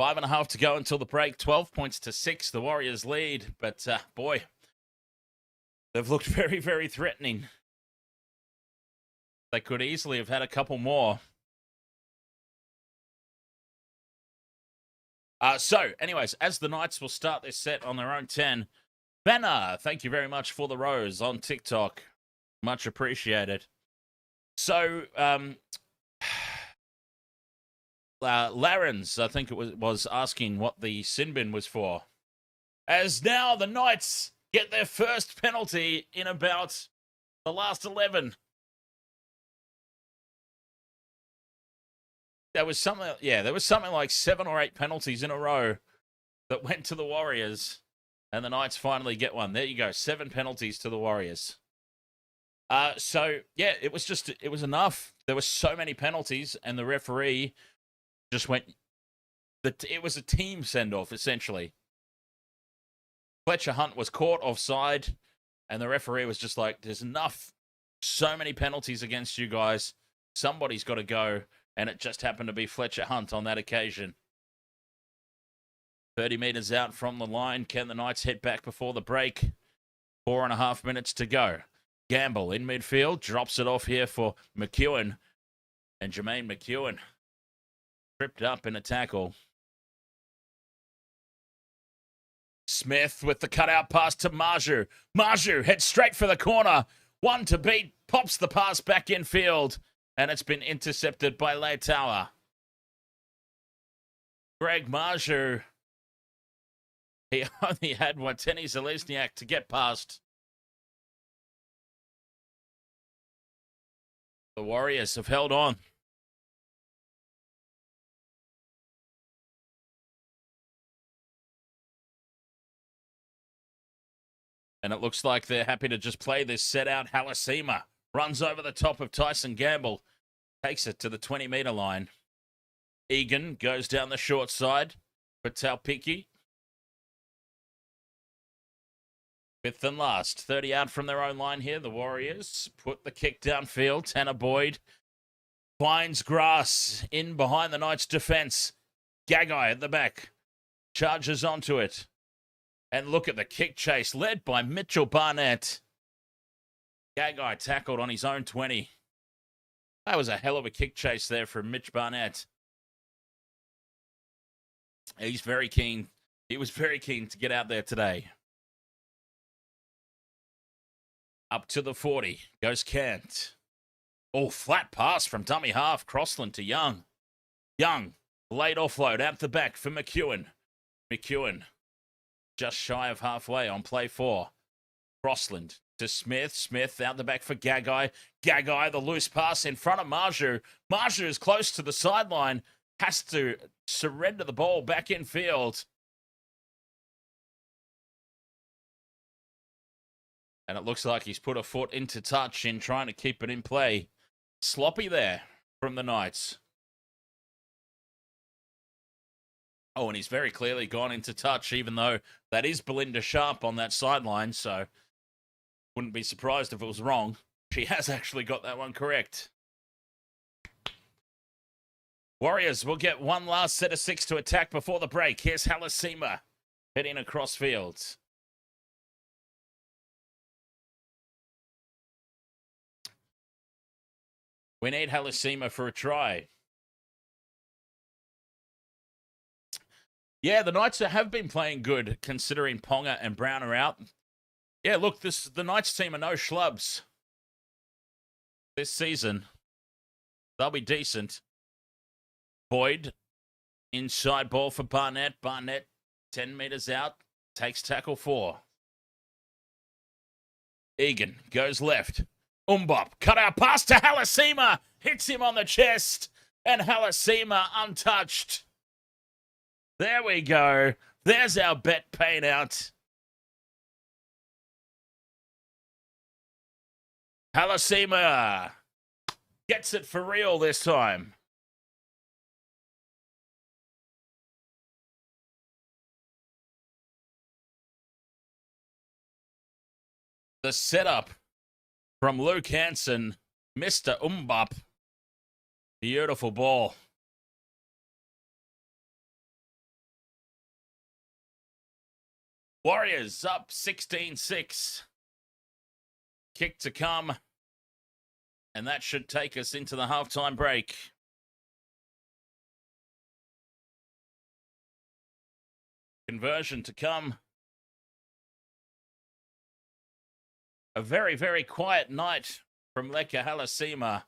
5.5 to go until the break. 12 points to 6. The Warriors lead. But, boy, they've looked very, very threatening. They could easily have had a couple more. So, anyways, as the Knights will start this set on their own 10, Banner, thank you very much for the rose on TikTok. Much appreciated. So, Larens, I think it was asking what the sin bin was for. As now the Knights get their first penalty in about the last 11. There was something like 7 or 8 penalties in a row that went to the Warriors, and the Knights finally get one. There you go, 7 penalties to the Warriors. So yeah, it was enough. There were so many penalties, and the referee just went. It was a team send-off essentially. Fletcher Hunt was caught offside, and the referee was just like, "There's enough. So many penalties against you guys. Somebody's got to go." And it just happened to be Fletcher Hunt on that occasion. 30 metres out from the line. Can the Knights head back before the break? 4.5 minutes to go. Gamble in midfield. Drops it off here for McEwen. And Jermaine McEwen tripped up in a tackle. Smith with the cutout pass to Marju. Marju heads straight for the corner. 1 to beat. Pops the pass back infield. And it's been intercepted by Leitauer. Greg Marju. He only had Watene Zelezniak to get past. The Warriors have held on. And it looks like they're happy to just play this set out. Halasima runs over the top of Tyson Gamble. Takes it to the 20-metre line. Egan goes down the short side for Tuaupiki. 5th and last. 30 out from their own line here. The Warriors put the kick downfield. Tanner Boyd finds grass in behind the Knights' defence. Gagai at the back. Charges onto it. And look at the kick chase led by Mitchell Barnett. Gagai tackled on his own 20. That was a hell of a kick chase there from Mitch Barnett. He's very keen. He was very keen to get out there today. Up to the 40. Goes Kent. Oh, flat pass from dummy half. Crossland to Young. Young. Late offload out the back for McEwen. McEwen. Just shy of halfway on play 4. Crossland to Smith. Smith out the back for Gagai. Gagai, the loose pass in front of Marju. Marju is close to the sideline. Has to surrender the ball back in field. And it looks like he's put a foot into touch in trying to keep it in play. Sloppy there from the Knights. Oh, and he's very clearly gone into touch, even though that is Belinda Sharpe on that sideline, so wouldn't be surprised if it was wrong. She has actually got that one correct. Warriors will get one last set of 6 to attack before the break. Here's Hallisema heading across fields. We need Hallisema for a try. Yeah, the Knights have been playing good, considering Ponga and Brown are out. Yeah, look, the Knights team are no schlubs this season. They'll be decent. Boyd, inside ball for Barnett. Barnett, 10 metres out, takes tackle 4. Egan goes left. Umbop, cut out pass to Hallisema. Hits him on the chest. And Hallisema untouched. There we go. There's our bet paid out. Hallisema gets it for real this time. The setup from Luke Hanson, Mr. Umbop. Beautiful ball. Warriors up 16-6. Kick to come. And that should take us into the halftime break. Conversion to come. A very, very quiet night from Leka Hallisema.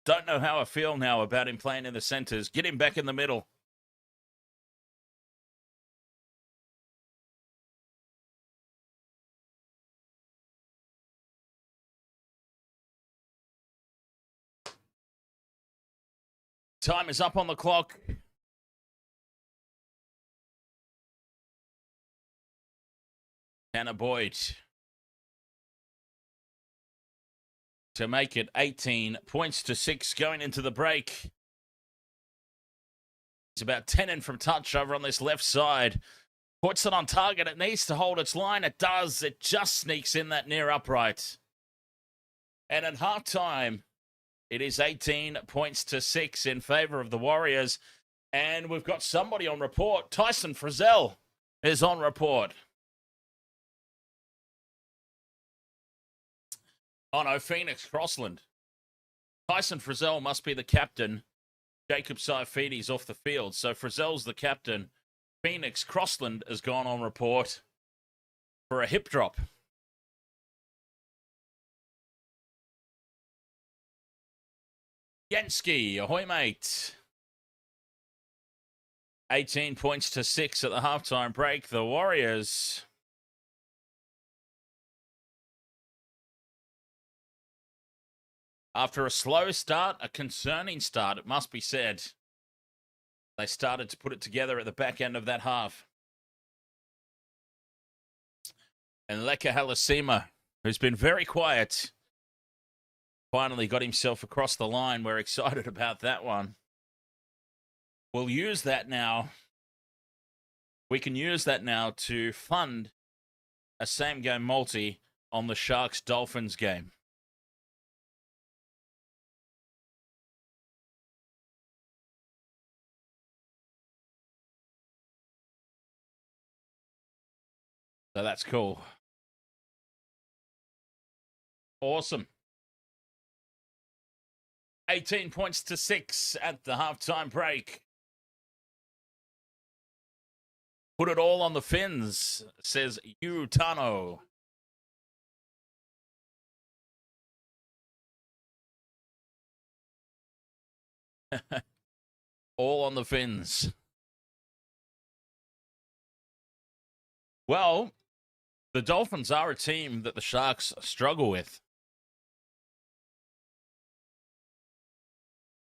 Don't know how I feel now about him playing in the centres. Get him back in the middle. Time is up on the clock. Hannah Boyd to make it 18 points to 6 going into the break. He's about 10 in from touch over on this left side. Puts it on target. It needs to hold its line. It does. It just sneaks in that near upright. And at halftime, it is 18 points to 6 in favour of the Warriors. And we've got somebody on report. Tyson Frizzell is on report. Oh no, Phoenix Crossland. Tyson Frizzell must be the captain. Jacob Saifides off the field. So Frizzell's the captain. Phoenix Crossland has gone on report for a hip drop. Yansky, ahoy mate. 18 points to 6 at the halftime break. The Warriors after a slow start, a concerning start, it must be said. They started to put it together at the back end of that half. And Leka Hallisema, who's been very quiet, finally got himself across the line. We're excited about that one. We'll use that now. We can use that now to fund a same-game multi on the Sharks-Dolphins game. So that's cool. Awesome. 18 points to 6 at the halftime break. Put it all on the fins, says Utano. All on the fins. Well, the Dolphins are a team that the Sharks struggle with.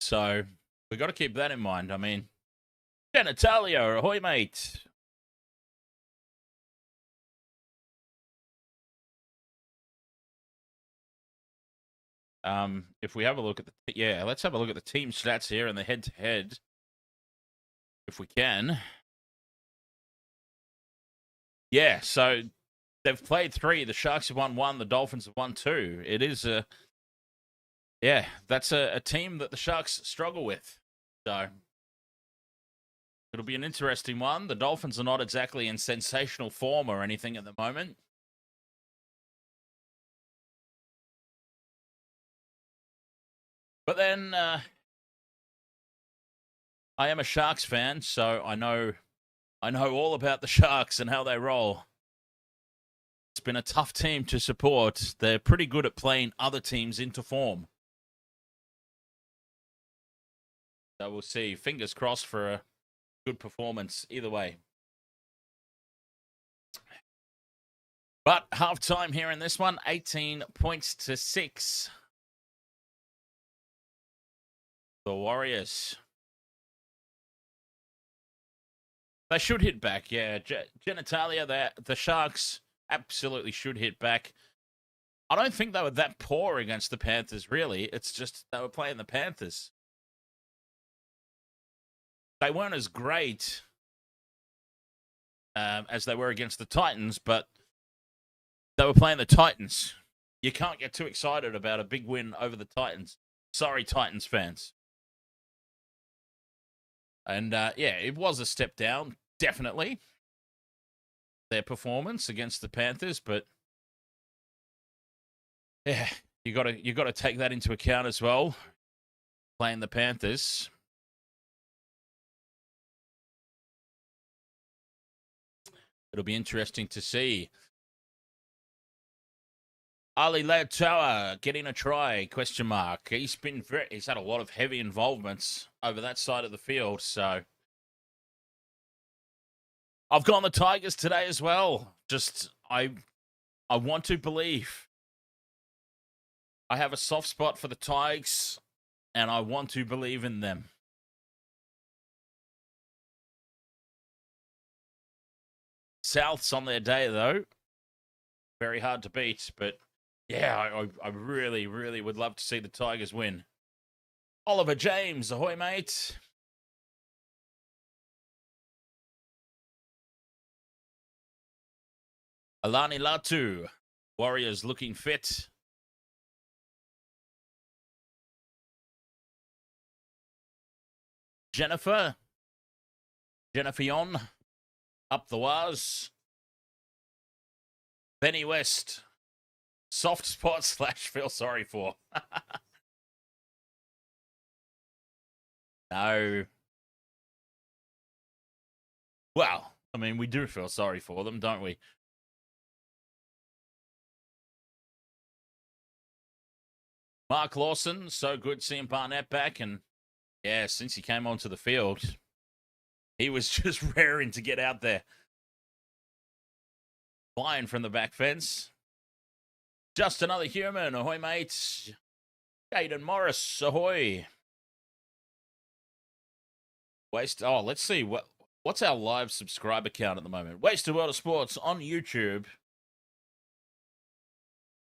So we've got to keep that in mind. I mean, genitalia, ahoy, mate. If we have a look at let's have a look at the team stats here and the head-to-head, if we can. Yeah, so they've played 3. The Sharks have won 1. The Dolphins have won 2. It is that's a team that the Sharks struggle with. So it'll be an interesting one. The Dolphins are not exactly in sensational form or anything at the moment. But then I am a Sharks fan, so I know all about the Sharks and how they roll. It's been a tough team to support. They're pretty good at playing other teams into form. So we'll see. Fingers crossed for a good performance either way. But halftime here in this one, 18 points to 6. The Warriors. They should hit back, yeah. Genitalia, the Sharks absolutely should hit back. I don't think they were that poor against the Panthers, really. It's just they were playing the Panthers. They weren't as great as they were against the Titans, but they were playing the Titans. You can't get too excited about a big win over the Titans. Sorry, Titans fans. And, it was a step down, definitely, their performance against the Panthers. But, yeah, you got to take that into account as well, playing the Panthers. It'll be interesting to see. Ali Lautaua getting a try, ? He's had a lot of heavy involvements over that side of the field, so I've gone the Tigers today as well. Just I want to believe. I have a soft spot for the Tigers, and I want to believe in them. South's on their day, though. Very hard to beat, but yeah, I really, really would love to see the Tigers win. Oliver James, ahoy, mate. Alani Latu, Warriors looking fit. Jennifer Yon, up the Waz. Benny West, soft spot / feel sorry for. No. Well, I mean, we do feel sorry for them, don't we? Mark Lawson, so good seeing Barnett back. And, yeah, since he came onto the field, he was just raring to get out there. Flying from the back fence. Just another human. Ahoy, mates. Caden Morris, ahoy. Let's see. What's our live subscriber count at the moment? Wasted World of Sports on YouTube.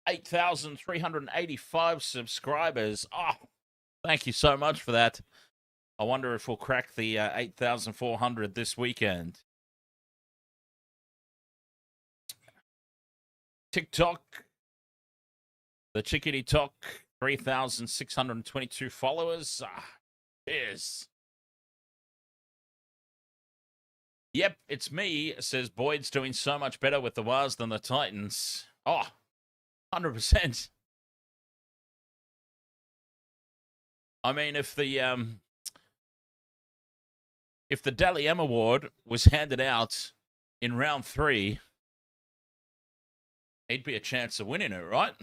8,385 subscribers. Oh, thank you so much for that. I wonder if we'll crack the 8,400 this weekend. TikTok. The Chickadee Talk, 3,622 followers. Cheers. Yep, it's me, says Boyd's doing so much better with the Waz than the Titans. Oh, 100%. I mean, if the Dally M Award was handed out in round 3, he'd be a chance of winning it, right?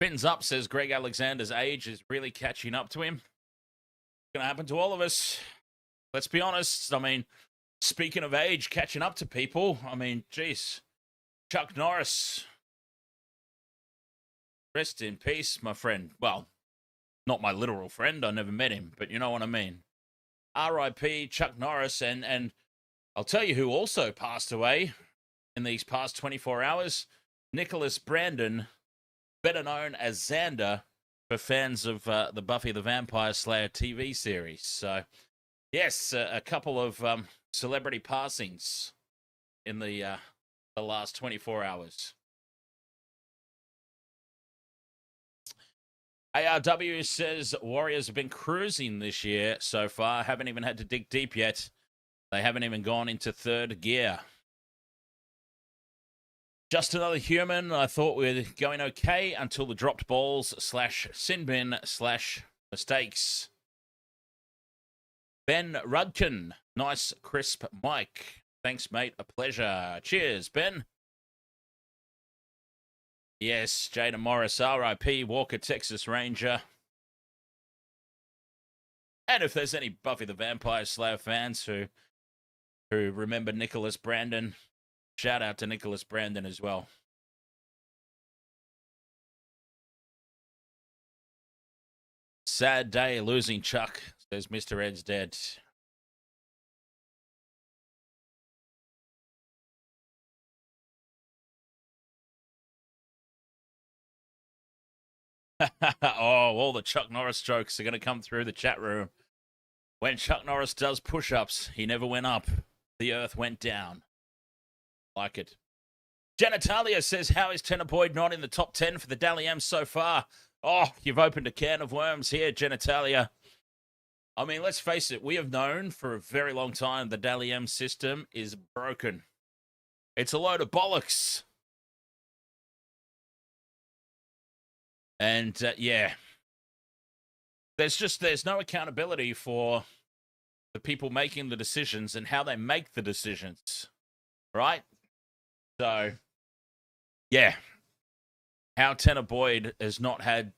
Fins up says Greg Alexander's age is really catching up to him. It's going to happen to all of us. Let's be honest. I mean, speaking of age, catching up to people, I mean, geez. Chuck Norris. Rest in peace, my friend. Well, not my literal friend. I never met him, but you know what I mean. R.I.P. Chuck Norris. And I'll tell you who also passed away in these past 24 hours. Nicholas Brandon, better known as Xander for fans of the Buffy the Vampire Slayer TV series. So, yes, a couple of celebrity passings in the last 24 hours. ARW says Warriors have been cruising this year so far. Haven't even had to dig deep yet. They haven't even gone into third gear. Just another human. I thought we were going okay until the dropped balls / sin bin / mistakes. Ben Rudkin. Nice, crisp mic. Thanks, mate. A pleasure. Cheers, Ben. Yes, Jada Morris, R.I.P. Walker, Texas Ranger. And if there's any Buffy the Vampire Slayer fans who remember Nicholas Brandon, shout out to Nicholas Brandon as well. Sad day losing Chuck, says Mr. Ed's dead. Oh, all the Chuck Norris jokes are going to come through the chat room. When Chuck Norris does push-ups, he never went up. The earth went down. Like it. Genitalia says, how is Tanner Boyd not in the top 10 for the Dally M so far? Oh, you've opened a can of worms here, Genitalia. I mean, let's face it. We have known for a very long time the Dally M system is broken. It's a load of bollocks. And, yeah, there's no accountability for the people making the decisions and how they make the decisions, right? So, yeah, how Tanner Boyd has not had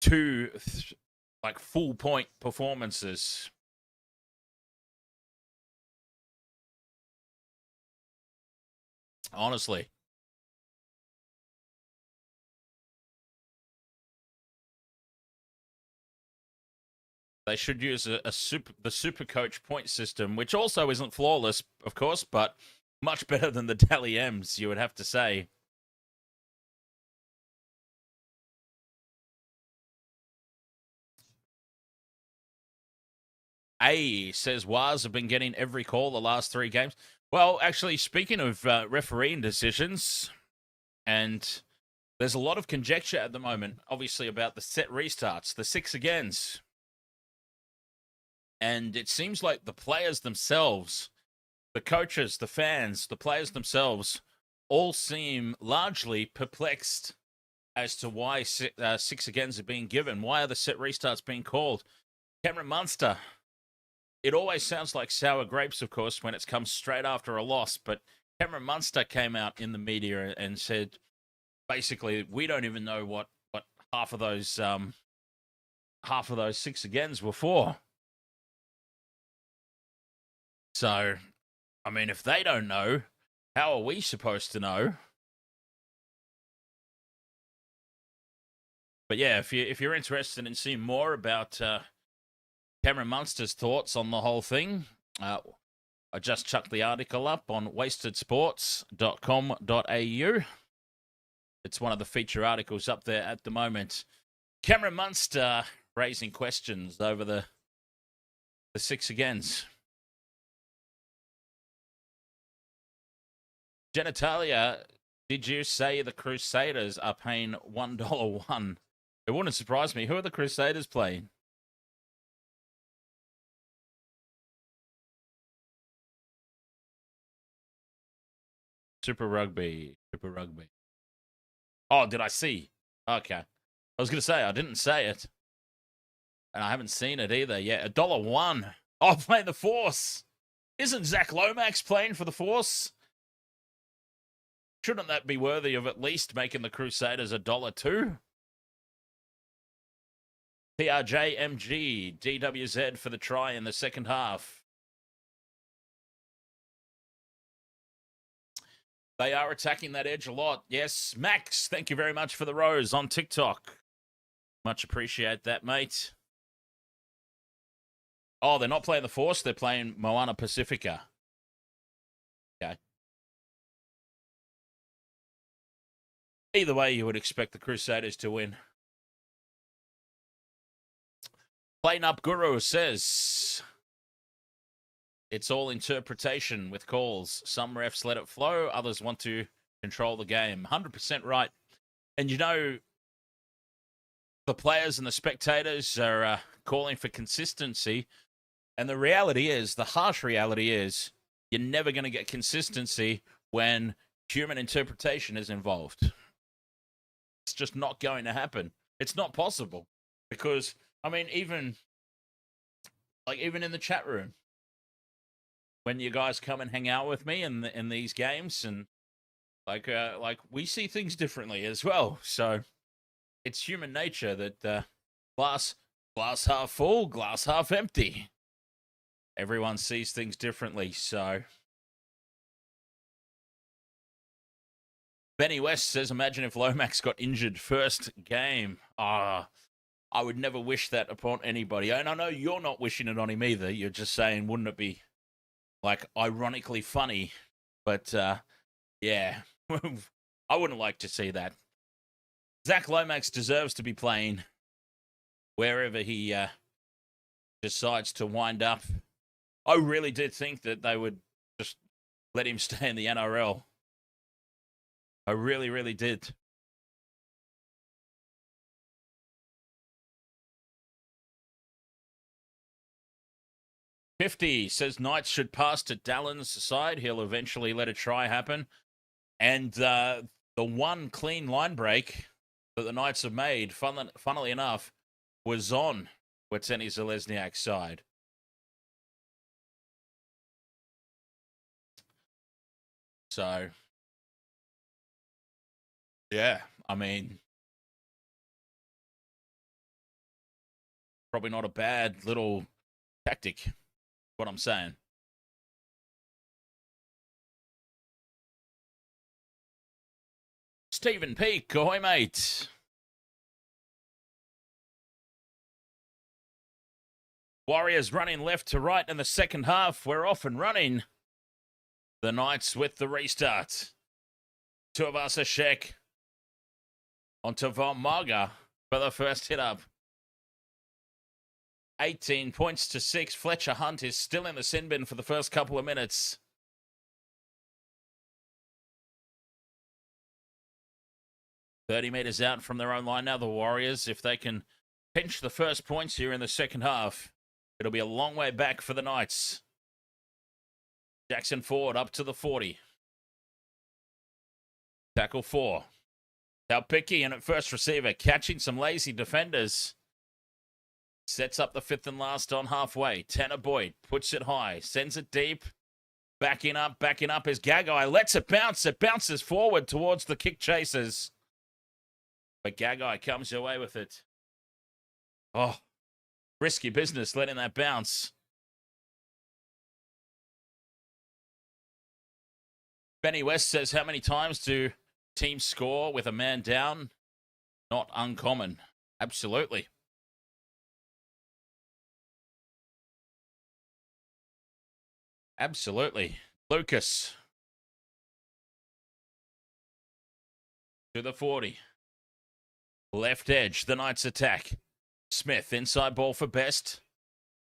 two, full-point performances. Honestly. They should use the super coach point system, which also isn't flawless, of course, but much better than the Dally M's, you would have to say. A says Waz have been getting every call the last 3 games. Well, actually, speaking of refereeing decisions, and there's a lot of conjecture at the moment, obviously, about the set restarts, the 6 agains. And it seems like the players themselves, the coaches, the fans, the players themselves, all seem largely perplexed as to why 6 agains are being given. Why are the set restarts being called? Cameron Munster. It always sounds like sour grapes, of course, when it comes straight after a loss. But Cameron Munster came out in the media and said, basically, we don't even know what half of those 6 agains were for. So, I mean, if they don't know, how are we supposed to know? But yeah, if you're interested in seeing more about Cameron Munster's thoughts on the whole thing, I just chucked the article up on wastedsports.com.au. It's one of the feature articles up there at the moment. Cameron Munster raising questions over the 6 agains. Genitalia, did you say the Crusaders are paying $1.01? It wouldn't surprise me. Who are the Crusaders playing? Super Rugby. Oh, did I see? Okay. I was going to say, I didn't say it. And I haven't seen it either yet. $1.01. Oh, playing the Force. Isn't Zach Lomax playing for the Force? Shouldn't that be worthy of at least making the Crusaders $1.02? PRJMG, DWZ for the try in the second half. They are attacking that edge a lot. Yes, Max, thank you very much for the rose on TikTok. Much appreciate that, mate. Oh, they're not playing the Force. They're playing Moana Pacifica. Okay. Either way, you would expect the Crusaders to win. Plain Up Guru says, it's all interpretation with calls. Some refs let it flow. Others want to control the game. 100% right. And you know, the players and the spectators are calling for consistency. And the reality is, the harsh reality is, you're never going to get consistency when human interpretation is involved. It's just not going to happen. It's not possible. Because, I mean, even in the chat room, when you guys come and hang out with me in these games, and like we see things differently as well. So it's human nature that glass half full, glass half empty. Everyone sees things differently. So Benny West says, imagine if Lomax got injured first game. I would never wish that upon anybody. And I know you're not wishing it on him either. You're just saying, wouldn't it be, like, ironically funny? But, yeah, I wouldn't like to see that. Zach Lomax deserves to be playing wherever he decides to wind up. I really did think that they would just let him stay in the NRL. I really, really did. $50 says Knights should pass to Dallin's side. He'll eventually let a try happen. And the one clean line break that the Knights have made, funnily enough, was on Weteni Zalesniak's side. So, yeah, I mean, probably not a bad little tactic, what I'm saying. Stephen Peake, ahoy, mate. Warriors running left to right in the second half. We're off and running. The Knights with the restart. Tuivasa-Sheck onto Von Marga for the first hit up. 18 points to 6. Fletcher Hunt is still in the sin bin for the first couple of minutes. $30 meters out from their own line now, the Warriors. If they can pinch the first points here in the second half, it'll be a long way back for the Knights. Jackson Ford up to the 40. Tackle 4. Tuaupiki in at first receiver, catching some lazy defenders. Sets up the fifth and last on halfway. Tanner Boyd puts it high, sends it deep. Backing up is Gagai. Lets it bounce. It bounces forward towards the kick chasers. But Gagai comes away with it. Oh, risky business letting that bounce. Benny West says, how many times do teams score with a man down? Not uncommon. Absolutely. Absolutely. Lucas. To the 40. Left edge. The Knights attack. Smith. Inside ball for Best.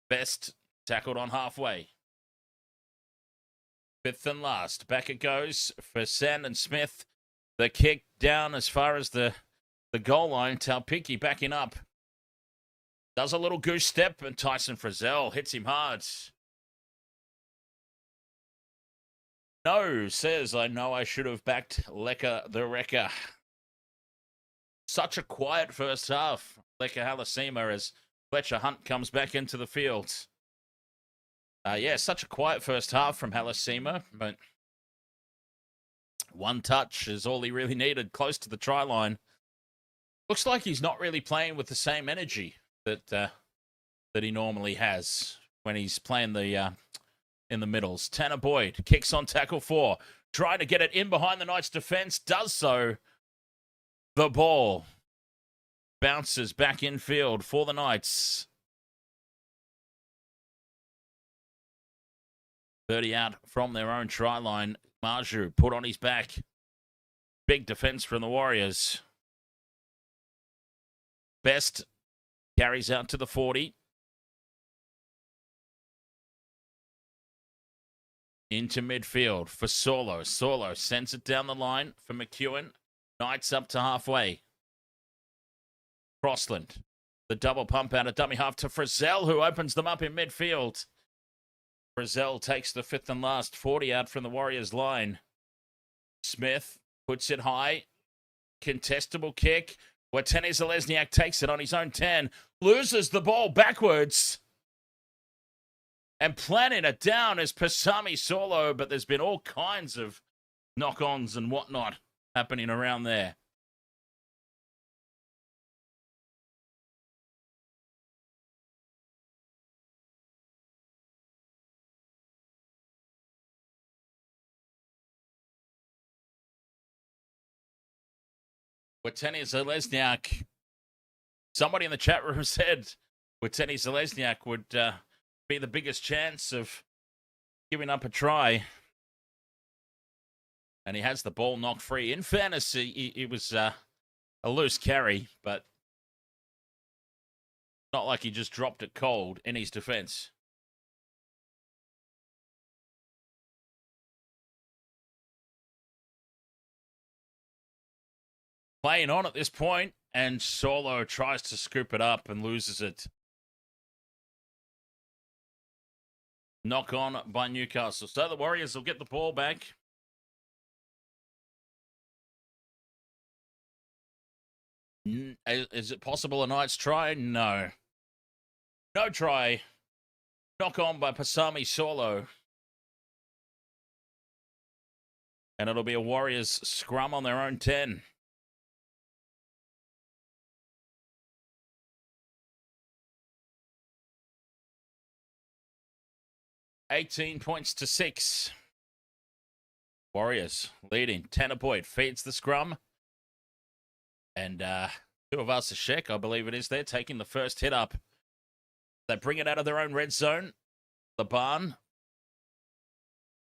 Best tackled on halfway. Fifth and last. Back it goes for Sandon Smith. The kick down as far as the goal line. Tuaupiki backing up. Does a little goose step, and Tyson Frizzell hits him hard. No, says, I know I should have backed Leka the Wrecker. Such a quiet first half. Leka Halasima as Fletcher Hunt comes back into the field. Yeah, such a quiet first half from Halasima, but One touch is all he really needed, close to the try line. Looks like he's not really playing with the same energy that he normally has when he's playing the in the middles. Tanner Boyd kicks on tackle 4, trying to get it in behind the Knights' defense. Does so. The ball bounces back infield for the Knights. 30 out from their own try line. Marju put on his back. Big defense from the Warriors. Best carries out to the 40. Into midfield for Saulo. Saulo sends it down the line for McEwen. Knights up to halfway. Crossland. The double pump out of dummy half to Frizzell, who opens them up in midfield. Frizzell takes the 5th and last 40 out from the Warriors line. Smith puts it high. Contestable kick. Watene Zalesniak takes it on his own 10. Loses the ball backwards. And planting it down is Pasami Saulo, but there's been all kinds of knock-ons and whatnot happening around there. Watene Zalesniak, somebody in the chat room said Watene Zalesniak would be the biggest chance of giving up a try. And he has the ball knocked free. In fairness, it was a loose carry, but not like he just dropped it cold in his defense. Playing on at this point, and Saulo tries to scoop it up and loses it. Knock on by Newcastle. So the Warriors will get the ball back. Is it possible a Knights try? No. No try. Knock on by Pasami Saulo. And it'll be a Warriors scrum on their own 10. $18-6. Warriors leading. Tanner Boyd feeds the scrum. And Tuaupiki, I believe it is there, taking the first hit up. They bring it out of their own red zone. The barn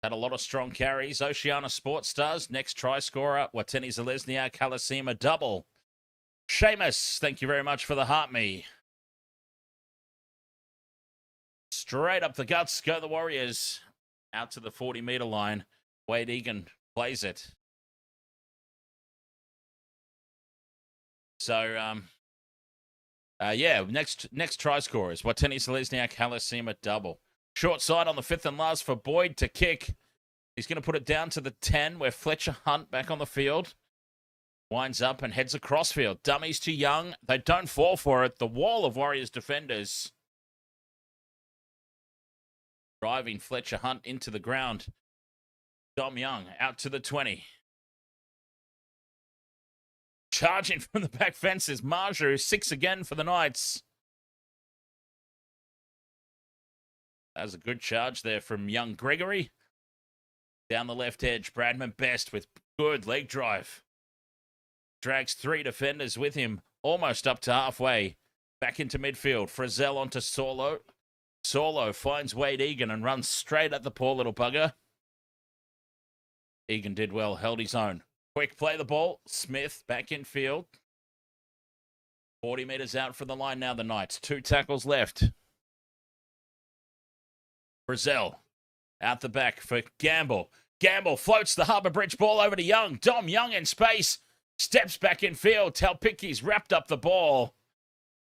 had a lot of strong carries. Oceania Sports Stars, next try scorer. Watene Zalesniak, Halasima double. Seamus, thank you very much for the heart me. Straight up the guts go the Warriors. Out to the 40-meter line. Wade Egan plays it. So, next try scorers. Watene Zalesniak, Halasima double. Short side on the 5th and last for Boyd to kick. He's going to put it down to the 10 where Fletcher Hunt back on the field. Winds up and heads across field. Dummies to Young. They don't fall for it. The wall of Warriors defenders driving Fletcher Hunt into the ground. Dom Young out to the 20. Charging from the back fence is Marju, 6 again for the Knights. That was a good charge there from young Gregory. Down the left edge, Bradman Best with good leg drive. Drags 3 defenders with him, almost up to halfway. Back into midfield. Frizzell onto Saulo. Saulo finds Wade Egan and runs straight at the poor little bugger. Egan did well, held his own. Quick play the ball. Smith back in field. 40 meters out from the line now, the Knights. 2 tackles left. Frizzell out the back for Gamble. Gamble floats the Harbour Bridge ball over to Young. Dom Young in space. Steps back in field. Tuaupiki's wrapped up the ball.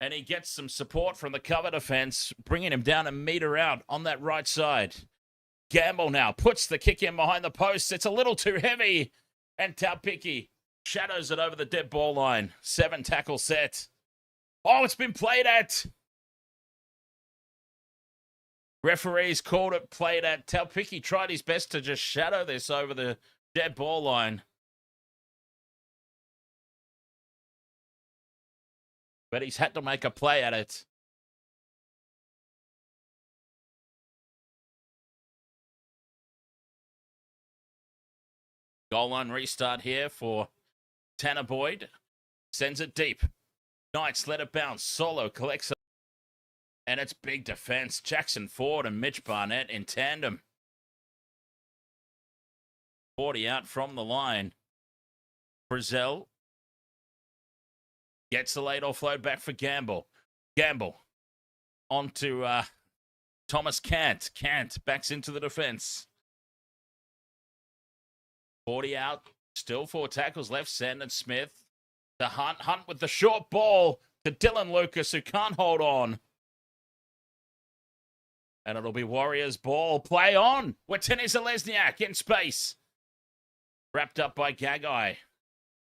And he gets some support from the cover defense, bringing him down a meter out on that right side. Gamble now puts the kick in behind the posts. It's a little too heavy. And Tuaupiki shadows it over the dead ball line. 7 tackle set. Oh, it's been played at. Referees called it played at. Tuaupiki tried his best to just shadow this over the dead ball line. But he's had to make a play at it. Goal line restart here for Tanner Boyd. Sends it deep. Knights let it bounce. Solo collects it. And it's big defense. Jackson Ford and Mitch Barnett in tandem. 40 out from the line. Frizzell gets the late offload back for Gamble. Gamble onto Thomas Cant. Cant backs into the defense. 40 out. Still 4 tackles left. Sandon Smith to Hunt. Hunt with the short ball to Dylan Lucas, who can't hold on. And it'll be Warriors ball. Play on. Watene Zelezniak in space. Wrapped up by Gagai.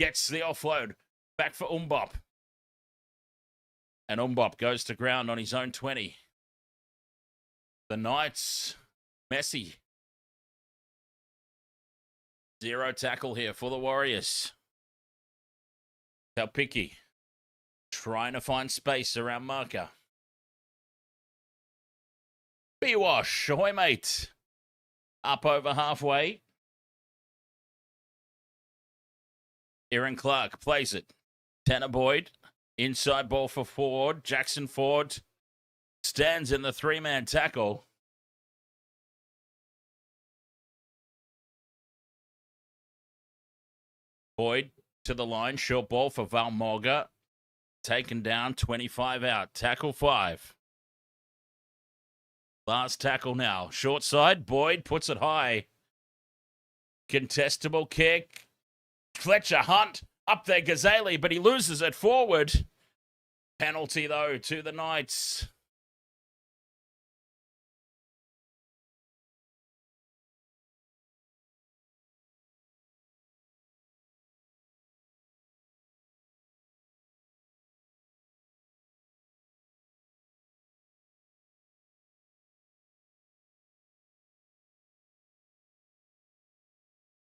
Gets the offload. Back for Umbop. And Umbop goes to ground on his own 20. The Knights. Messi. 0 tackle here for the Warriors. Tuaupiki trying to find space around marker. B-Wash, ahoy mate. Up over halfway. Aaron Clark plays it. Tanner Boyd. Inside ball for Ford. Jackson Ford stands in the 3-man tackle. Boyd to the line. Short ball for Valmorga. Taken down. 25 out. Tackle 5. Last tackle now. Short side. Boyd puts it high. Contestable kick. Fletcher Hunt up there, Gazali, but he loses it forward. Penalty, though, to the Knights.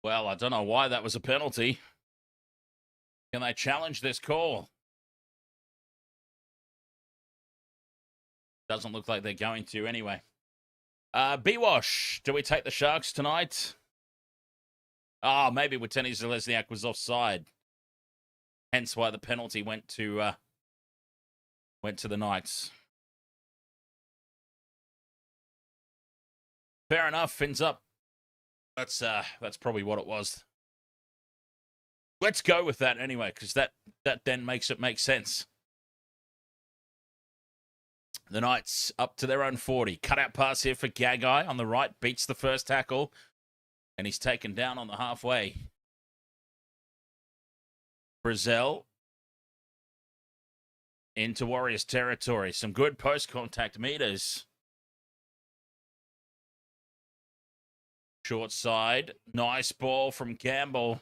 Well, I don't know why that was a penalty. Can they challenge this call? Doesn't look like they're going to anyway. B-Wash, do we take the Sharks tonight? Oh, maybe Watene Zelezniak was offside. Hence why the penalty went to the Knights. Fair enough, fins up. That's probably what it was. Let's go with that anyway, because that then makes it make sense. The Knights up to their own 40. Cutout pass here for Gagai on the right. Beats the first tackle. And he's taken down on the halfway. Frizzell into Warriors territory. Some good post-contact meters. Short side. Nice ball from Gamble.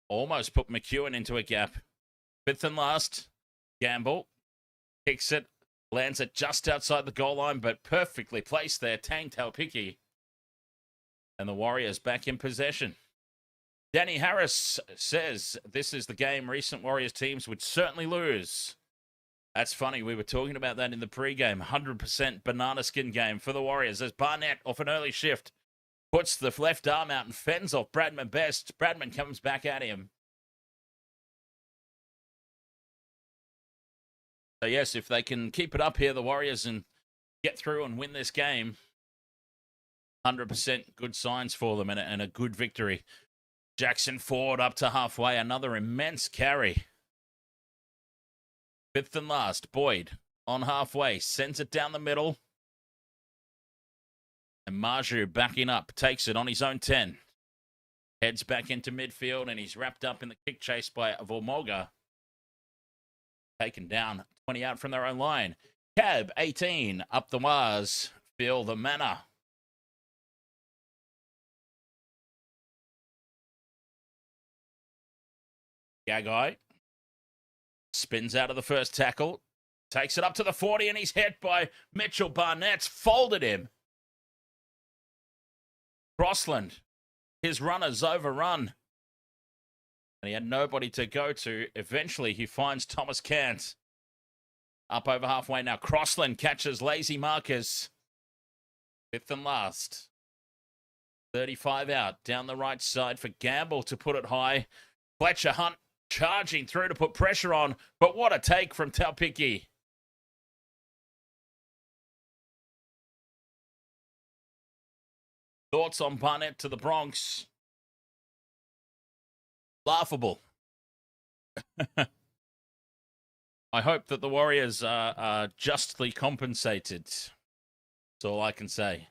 Almost put McEwen into a gap. 5th and last. Gamble kicks it. Lands it just outside the goal line, but perfectly placed there. Taine Tuaupiki. And the Warriors back in possession. Danny Harris says this is the game recent Warriors teams would certainly lose. That's funny. We were talking about that in the pregame. 100% banana skin game for the Warriors as Barnett off an early shift puts the left arm out and fends off Bradman Best. Bradman comes back at him. So yes, if they can keep it up here, the Warriors, and get through and win this game, 100% good signs for them and a good victory. Jackson Ford up to halfway. Another immense carry. 5th and last. Boyd on halfway. Sends it down the middle. And Marju backing up. Takes it on his own 10. Heads back into midfield. And he's wrapped up in the kick chase by Valmorga. Taken down. 20 out from their own line. Cab 18 up the Waz. Feel the manor. Gagai spins out of the first tackle, takes it up to the 40, and he's hit by Mitchell Barnett's folded him. Crossland his runners overrun. And he had nobody to go to. Eventually, he finds Thomas Cant. Up over halfway now. Crossland catches Lazy Marcus. Fifth and last. 35 out. Down the right side for Gamble to put it high. Fletcher Hunt charging through to put pressure on. But what a take from Tuaupiki. Thoughts on Barnett to the Bronx? Laughable. I hope that the Warriors are justly compensated. That's all I can say.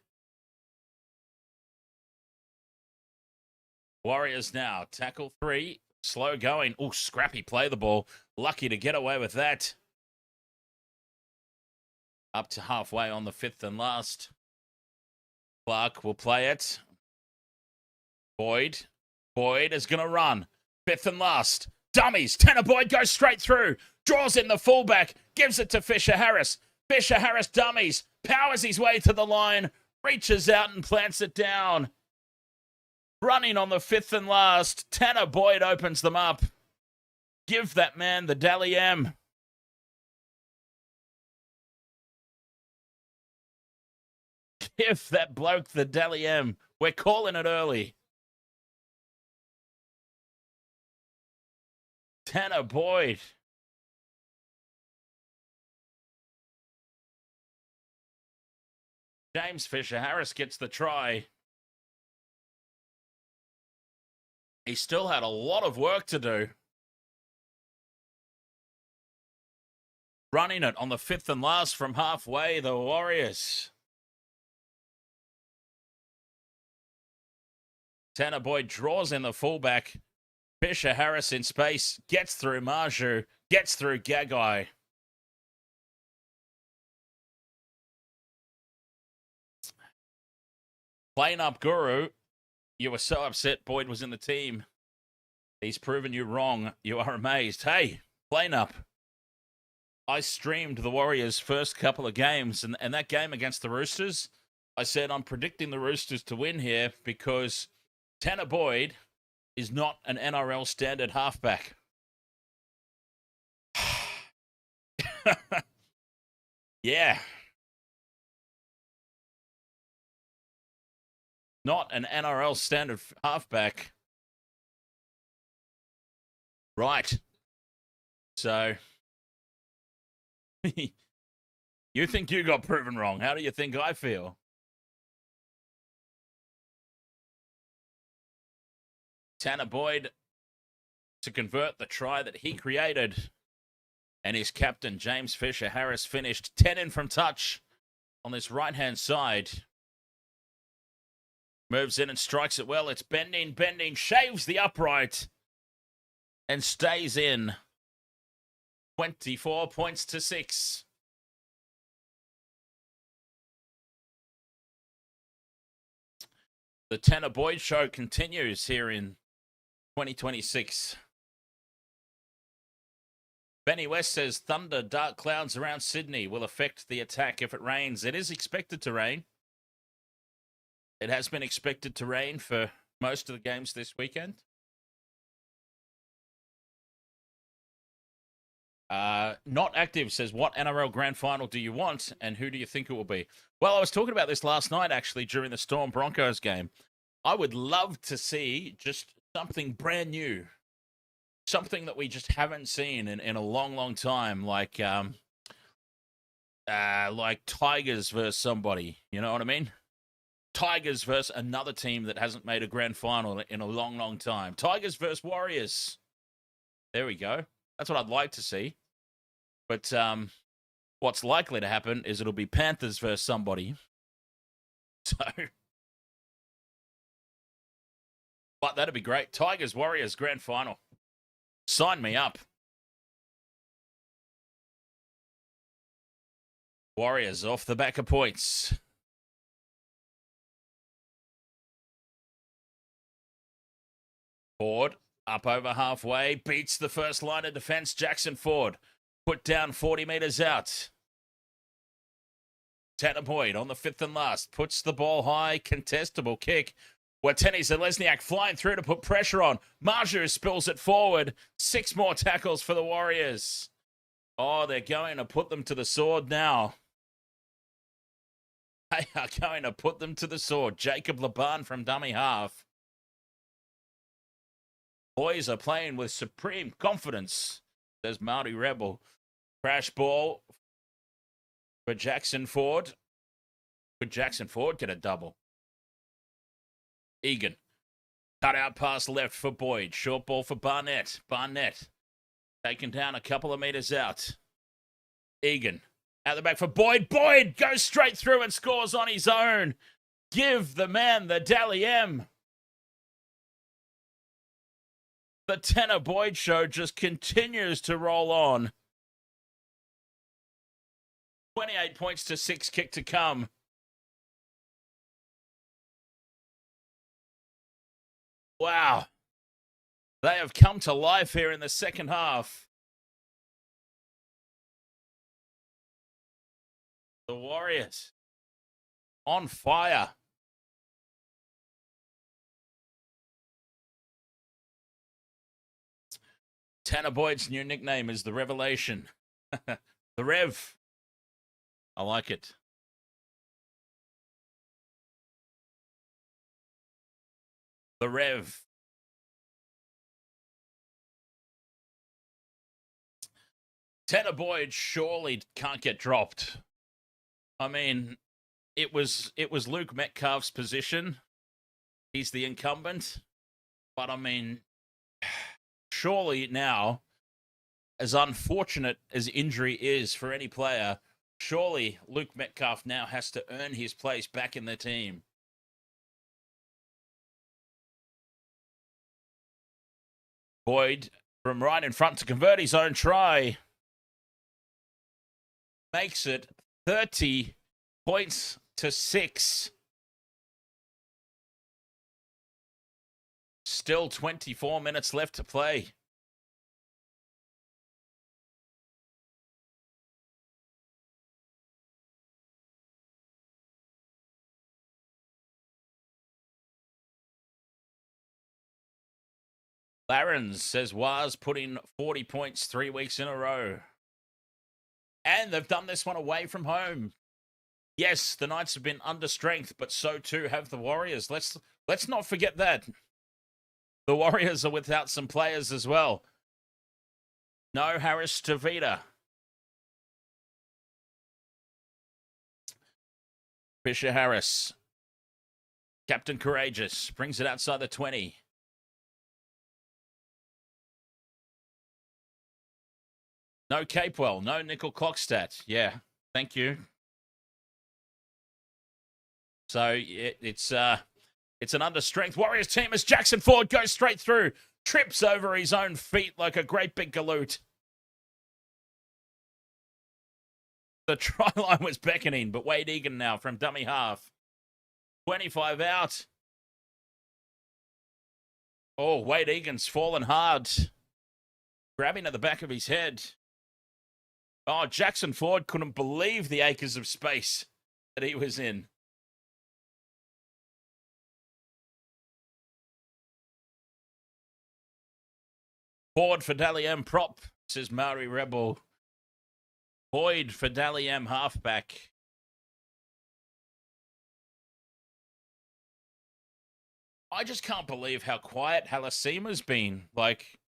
Warriors now. Tackle 3. Slow going. Oh, Scrappy play the ball. Lucky to get away with that. Up to halfway on the 5th and last. Clark will play it. Boyd is going to run. 5th and last. Dummies. Tanner Boyd goes straight through. Draws in the fullback. Gives it to Fisher Harris. Fisher Harris dummies. Powers his way to the line. Reaches out and plants it down. Running on the 5th and last. Tanner Boyd opens them up. Give that man the Dally M. Give that bloke the Dally M. We're calling it early. Tanner Boyd. James Fisher Harris gets the try. He still had a lot of work to do. Running it on the 5th and last from halfway, the Warriors. Tanner Boyd draws in the fullback. Fisher Harris in space, gets through Marju, gets through Gagai. Playing up Guru. You were so upset Boyd was in the team. He's proven you wrong. You are amazed. Hey, playing up. I streamed the Warriors' first couple of games, and that game against the Roosters, I said I'm predicting the Roosters to win here because Tanner Boyd is not an NRL standard halfback. Yeah. Not an NRL standard halfback. Right. So, you think you got proven wrong. How do you think I feel? Tanner Boyd to convert the try that he created. And his captain, James Fisher Harris, finished 10 in from touch on this right-hand side. Moves in and strikes it well. It's bending, shaves the upright and stays in. 24 points to 6. The Tanner Boyd show continues here in 2026. Benny West says thunder, dark clouds around Sydney will affect the attack if it rains. It is expected to rain. It has been expected to rain for most of the games this weekend. Not Active says, what NRL Grand Final do you want and who do you think it will be? Well, I was talking about this last night, actually, during the Storm Broncos game. I would love to see just something brand new. Something that we just haven't seen in a long, long time, like Tigers versus somebody. You know what I mean? Tigers versus another team that hasn't made a grand final in a long, long time. Tigers versus Warriors. There we go. That's what I'd like to see. But what's likely to happen is it'll be Panthers versus somebody. So, but that'd be great. Tigers, Warriors, grand final. Sign me up. Warriors off the back of points. Ford up over halfway. Beats the first line of defense. Jackson Ford put down 40 meters out. Tanner Boyd on the 5th and last. Puts the ball high. Contestable kick. Wateni's and Lesniak flying through to put pressure on. Marju spills it forward. 6 more tackles for the Warriors. Oh, they're going to put them to the sword now. They are going to put them to the sword. Jacob Laban from dummy half. Boys are playing with supreme confidence, says Maori Rebel. Crash ball for Jackson Ford. Could Jackson Ford get a double? Egan. Cut out pass left for Boyd. Short ball for Barnett. Barnett taken down a couple of meters out. Egan. Out the back for Boyd. Boyd goes straight through and scores on his own. Give the man the Dally M. The Tanner Boyd show just continues to roll on. 28 points to 6 kick to come. Wow. They have come to life here in the second half. The Warriors on fire. Tanner Boyd's new nickname is the Revelation. The Rev. I like it. The Rev. Tanner Boyd surely can't get dropped. I mean, it was Luke Metcalf's position. He's the incumbent. But I mean, surely now, as unfortunate as injury is for any player, surely Luke Metcalf now has to earn his place back in the team. Boyd from right in front to convert his own try. Makes it 30 points to 6. Still 24 minutes left to play. Larrens says Waz put in 40 points 3 weeks in a row. And they've done this one away from home. Yes, the Knights have been under strength, but so too have the Warriors. Let's not forget that. The Warriors are without some players as well. No Harris-Tavita. Fisher Harris. Captain Courageous brings it outside the 20. No Capewell, no Nicoll-Klokstad. Yeah, thank you. So it's an understrength Warriors team as Jackson Ford goes straight through, trips over his own feet like a great big galoot. The try line was beckoning, but Wade Egan now from dummy half. 25 out. Oh, Wade Egan's fallen hard. Grabbing at the back of his head. Oh, Jackson Ford couldn't believe the acres of space that he was in. Ford for Dally M prop, says Maori Rebel. Boyd for Dally M halfback. I just can't believe how quiet Halasima's been. Like,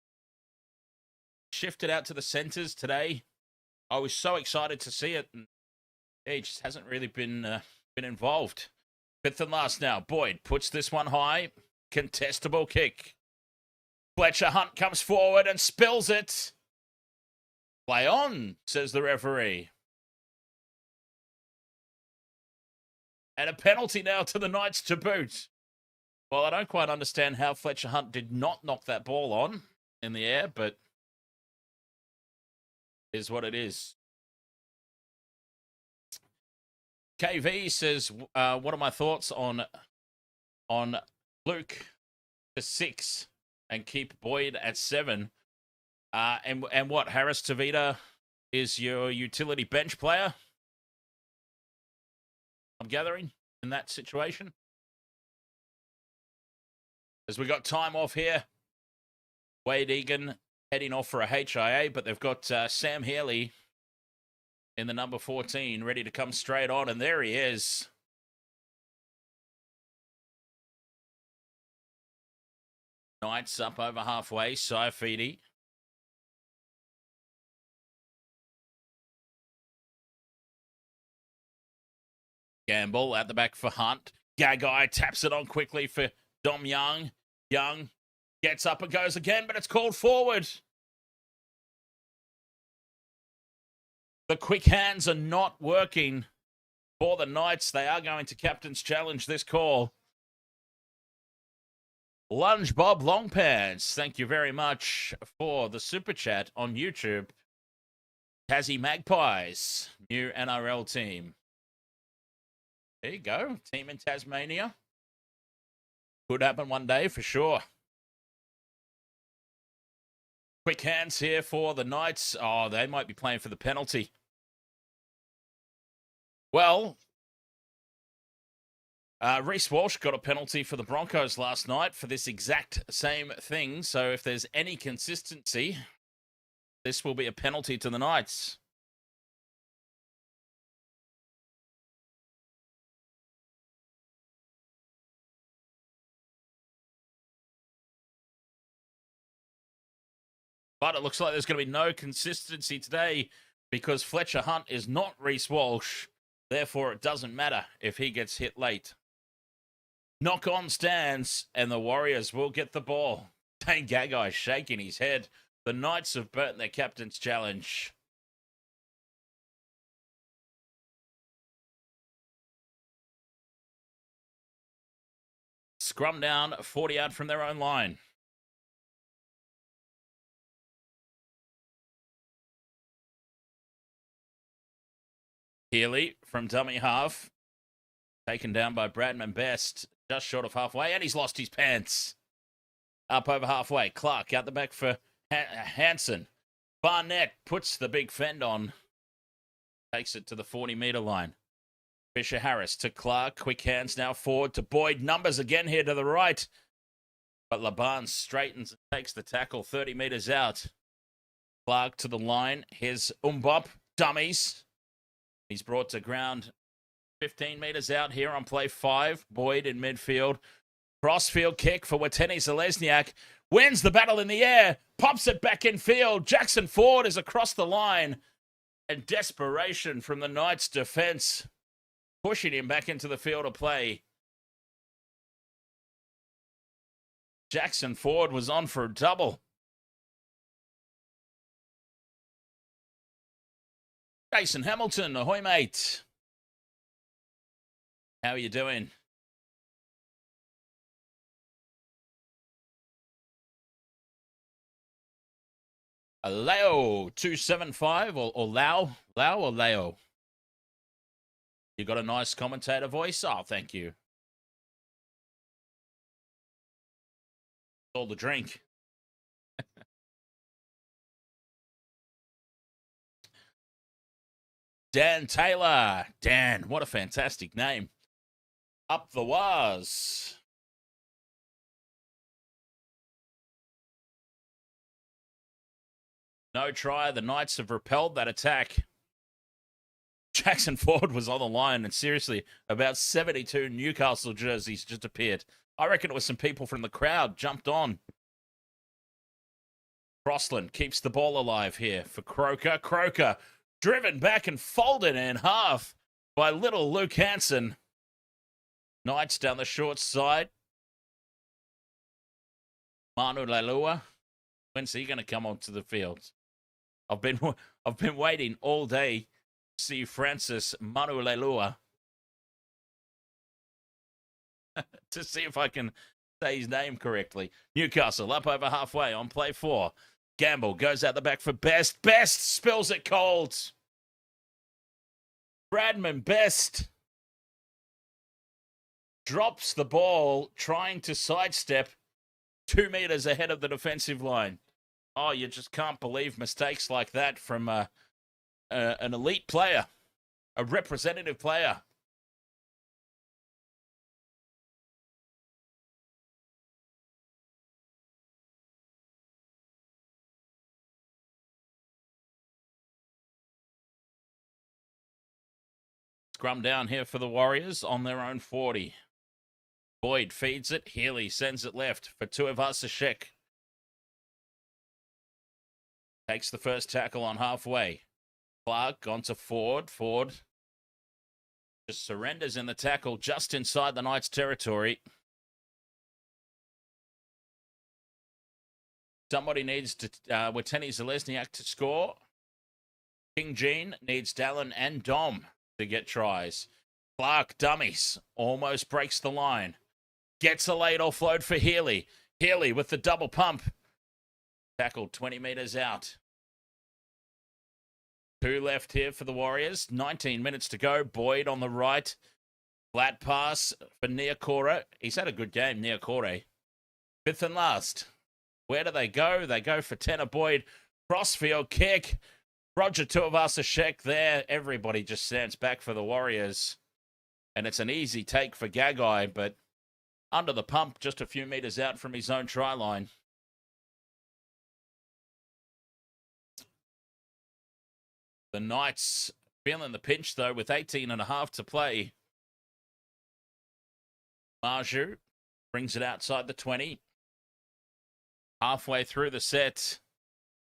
shifted out to the centres today. I was so excited to see it, and he just hasn't really been involved. Fifth and last now. Boyd puts this one high. Contestable kick. Fletcher Hunt comes forward and spills it. Play on, says the referee. And a penalty now to the Knights to boot. Well, I don't quite understand how Fletcher Hunt did not knock that ball on in the air, but is what it is. KV says, what are my thoughts on Luke to 6 and keep Boyd at 7? And what, Harris-Tavita is your utility bench player? I'm gathering in that situation. As we got time off here, Wade Egan heading off for a HIA, but they've got Sam Healy in the number 14 ready to come straight on, and there he is. Knights up over halfway, Tuaupiki. Gamble at the back for Hunt. Gagai taps it on quickly for Dom Young. Young gets up and goes again, but it's called forward. The quick hands are not working for the Knights. They are going to captain's challenge this call. Lunge Bob Longpants, thank you very much for the super chat on YouTube. Tassie Magpies, new NRL team. There you go, team in Tasmania. Could happen one day for sure. Quick hands here for the Knights. Oh, they might be playing for the penalty. Well, Reece Walsh got a penalty for the Broncos last night for this exact same thing. So if there's any consistency, this will be a penalty to the Knights. But it looks like there's going to be no consistency today because Fletcher Hunt is not Reece Walsh. Therefore, it doesn't matter if he gets hit late. Knock on stands, and the Warriors will get the ball. Taine Gagai shaking his head. The Knights have burnt their captain's challenge. Scrum down, 40 out from their own line. Healy from dummy half. Taken down by Bradman Best. Just short of halfway, and he's lost his pants. Up over halfway. Clark out the back for Hanson. Barnett puts the big fend on. Takes it to the 40-metre line. Fisher Harris to Clark. Quick hands now forward to Boyd. Numbers again here to the right. But Laban straightens and takes the tackle 30 metres out. Clark to the line. Here's Umbop. Dummies. He's brought to ground 15 metres out here on play 5. Boyd in midfield. Crossfield kick for Watene Zalesniak. Wins the battle in the air. Pops it back in field. Jackson Ford is across the line. And desperation from the Knights' defence. Pushing him back into the field of play. Jackson Ford was on for a double. Jason Hamilton, ahoy mate. How are you doing? A Leo 275 or Lau or Leo? You got a nice commentator voice? Oh, thank you. All the drink. Dan Taylor. Dan, what a fantastic name. Up the Waz. No try. The Knights have repelled that attack. Jackson Ford was on the line, and seriously, about 72 Newcastle jerseys just appeared. I reckon it was some people from the crowd jumped on. Crossland keeps the ball alive here for Croker. Croker driven back and folded in half by little Luke Hanson. Knights down the short side. Manu Leilua. When's he going to come onto the field? I've been waiting all day to see Francis Manu Leilua to see if I can say his name correctly. Newcastle up over halfway on play 4. Gamble goes out the back for Best. Best spills it cold. Bradman Best drops the ball, trying to sidestep 2 meters ahead of the defensive line. Oh, you just can't believe mistakes like that from an elite player, a representative player. scrum down here for the Warriors on their own 40. Boyd feeds it. Healy sends it left for Tuaupiki. Takes the first tackle on halfway. Clark gone to Ford. Ford just surrenders in the tackle just inside the Knights' territory. Somebody needs to, Watene Zelezniak to score. King Jean needs Dallin and Dom to get tries. Clark dummies. Almost breaks the line. Gets a late offload for Healy. Healy with the double pump. Tackled 20 metres out. 2 left here for the Warriors. 19 minutes to go. Boyd on the right. Flat pass for Niukore. He's had a good game, Niukore. 5th and last. Where do they go? They go for Tanner Boyd. Crossfield kick. Roger Tuivasa-Sheck there. Everybody just stands back for the Warriors. And it's an easy take for Gagai, but under the pump, just a few metres out from his own try line. The Knights feeling the pinch, though, with 18.5 to play. Marju brings it outside the 20. Halfway through the set.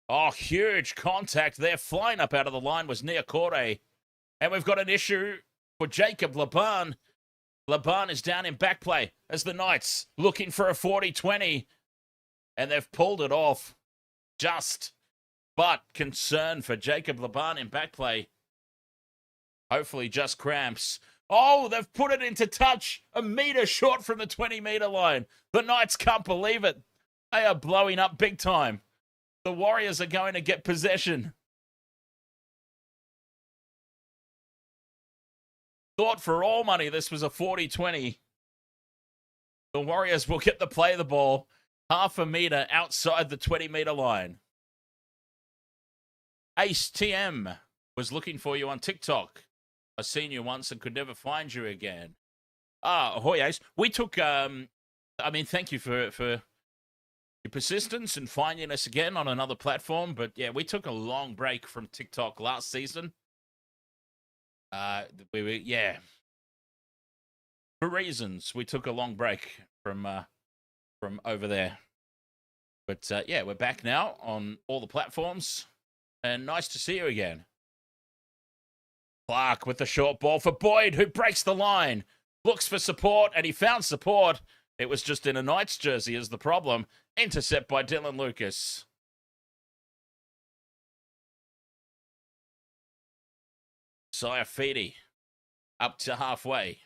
Oh, huge contact there. Flying up out of the line was Niukore. And we've got an issue for Jacob Laban. Laban is down in back play as the Knights looking for a 40-20. And they've pulled it off. But concern for Jacob Laban in back play. Hopefully just cramps. Oh, they've put it into touch. A metre short from the 20-metre line. The Knights can't believe it. They are blowing up big time. The Warriors are going to get possession. Thought for all money this was a 40-20. The Warriors will get the play of the ball half a metre outside the 20-metre line. Ace TM was looking for you on TikTok. I've seen you once and could never find you again. Ahoy, Ace. We took, thank you for your persistence and finding us again on another platform. But yeah, we took a long break from TikTok last season. For reasons, we took a long break from over there. But we're back now on all the platforms. And nice to see you again. Clark with the short ball for Boyd, who breaks the line. Looks for support, and he found support. It was just in a Knights jersey is the problem. Intercept by Dylan Lucas. Siafidi up to halfway.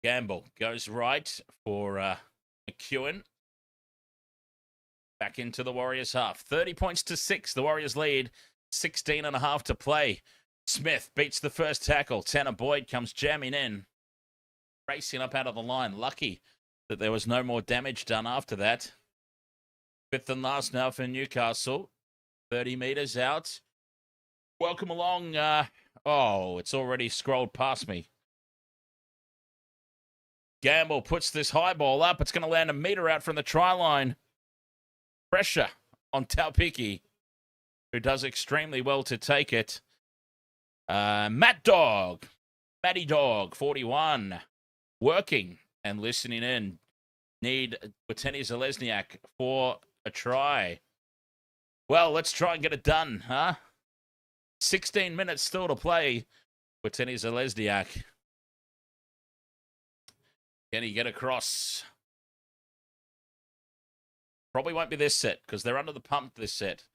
Gamble goes right for McEwen. Back into the Warriors half. 30 points to 6. The Warriors lead. 16.5 to play. Smith beats the first tackle. Tanner Boyd comes jamming in. Racing up out of the line. Lucky that there was no more damage done after that. 5th and last now for Newcastle. 30 metres out. Welcome along. It's already scrolled past me. Gamble puts this high ball up. It's going to land a metre out from the try line. Pressure on Tuaupiki, who does extremely well to take it. Matty Dog, 41, working and listening in. Need Watene Zelezniak for a try. Well, let's try and get it done, huh? 16 minutes still to play. Watene Zelezniak. Can he get across? Probably won't be this set because they're under the pump this set.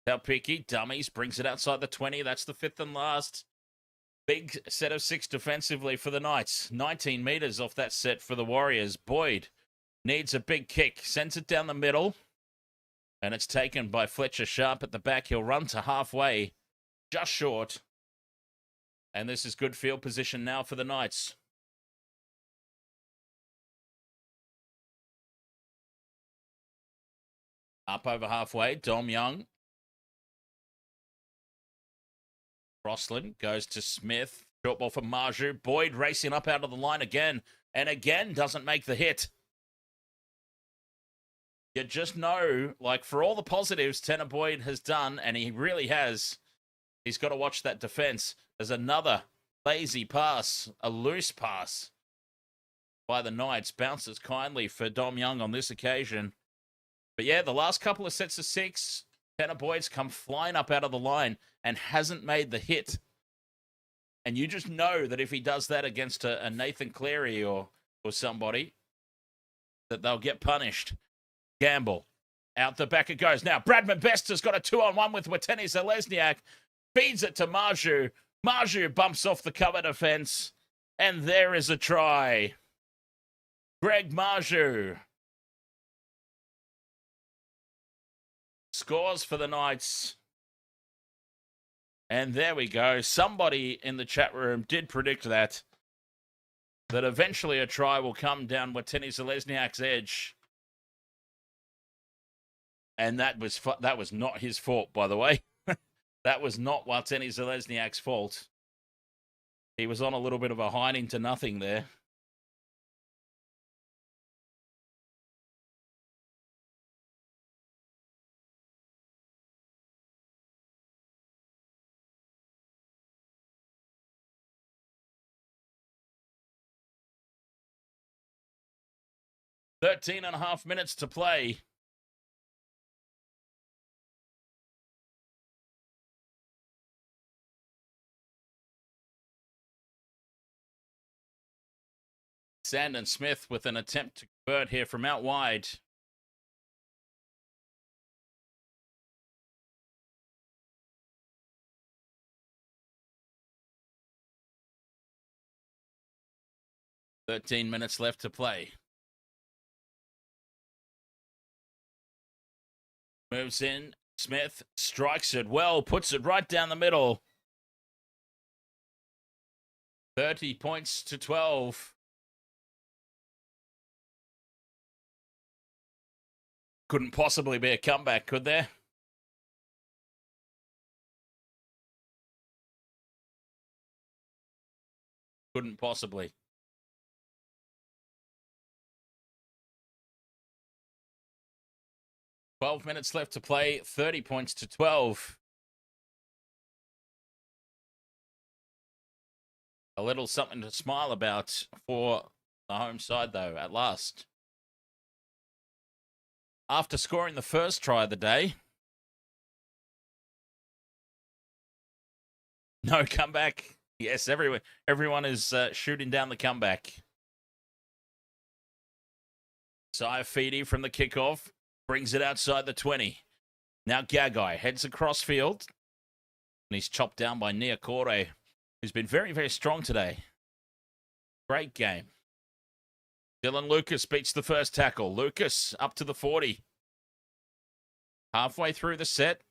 Tuaupiki, dummies, brings it outside the 20. That's the 5th and last. Big set of 6 defensively for the Knights. 19 metres off that set for the Warriors. Boyd needs a big kick. Sends it down the middle. And it's taken by Fletcher Sharpe at the back. He'll run to halfway. Just short. And this is good field position now for the Knights. Up over halfway, Dom Young. Crossland goes to Smith. Short ball for Marju. Boyd racing up out of the line again. And again, doesn't make the hit. You just know, like, for all the positives Tanner Boyd has done, and he really has, He's got to watch that defense. There's another lazy pass, a loose pass by the Knights. Bounces kindly for Dom Young on this occasion. But yeah, the last couple of sets of 6, Tanner Boyd's come flying up out of the line and hasn't made the hit. And you just know that if he does that against a Nathan Cleary or somebody, that they'll get punished. Gamble. Out the back it goes. Now, Bradman Best has got a 2-on-1 with Watene Zelezniak. Feeds it to Maju. Maju bumps off the cover defense. And there is a try. Greg Maju scores for the Knights. And there we go. Somebody in the chat room did predict that eventually a try will come down Watene Zelezniak's edge. And that was not his fault, by the way. That was not Watene Zelezniak's fault. He was on a little bit of a hiding to nothing there. Thirteen and a half minutes to play. Sandon Smith with an attempt to convert here from out wide. $13 left to play. Moves in. Smith strikes it well, puts it right down the middle. 30 points to 12. Couldn't possibly be a comeback, could there? Couldn't possibly. $12 left to play, 30 points to 12. A little something to smile about for the home side, though, at last. After scoring the first try of the day, no comeback. Yes, everyone is shooting down the comeback. Tuaupiki from the kickoff brings it outside the 20. Now Gagai heads across field, and he's chopped down by Niukore, who's been very, very strong today. Great game. Dylan Lucas beats the first tackle. Lucas up to the 40. Halfway through the set.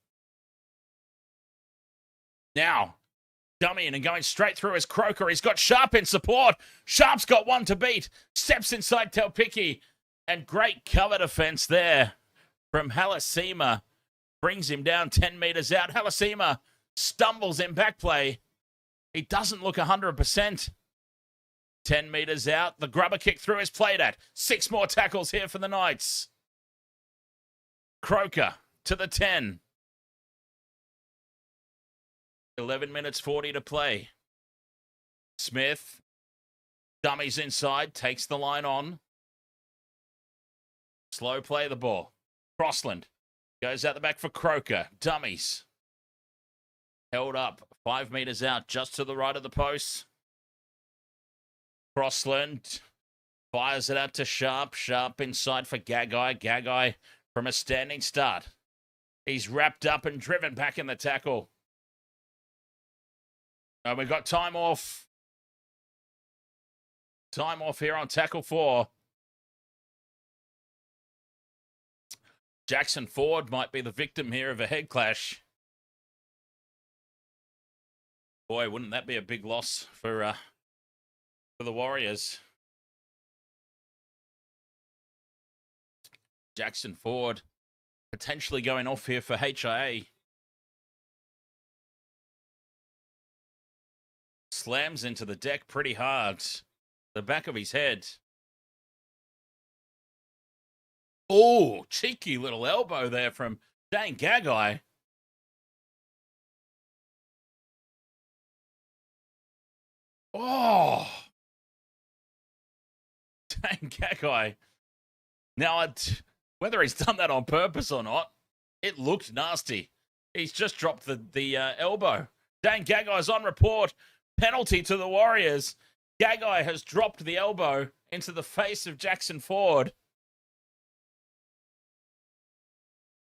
Now, dummy and going straight through is Croker. He's got Sharpe in support. Sharpe's got one to beat. Steps inside Tuaupiki. And great cover defense there from Halasima. Brings him down 10 meters out. Halasima stumbles in back play. He doesn't look 100%. 10 meters out. The grubber kick through is played at. 6 more tackles here for the Knights. Croker to the 10. 11 minutes 40 to play. Smith dummies inside, takes the line on. Slow play the ball. Crossland goes out the back for Croker. Dummies. Held up 5 meters out, just to the right of the post. Crossland fires it out to Sharpe. Sharpe inside for Gagai. Gagai from a standing start. He's wrapped up and driven back in the tackle. And we've got time off. Time off here on tackle 4. Jackson Ford might be the victim here of a head clash. Boy, wouldn't that be a big loss for the Warriors. Jackson Ford potentially going off here for HIA. Slams into the deck pretty hard. The back of his head. Oh, cheeky little elbow there from Dane Gagai. Oh! Dang, Gagai. Now, whether he's done that on purpose or not, it looked nasty. He's just dropped the elbow. Dane Gagai's on report. Penalty to the Warriors. Gagai has dropped the elbow into the face of Jackson Ford.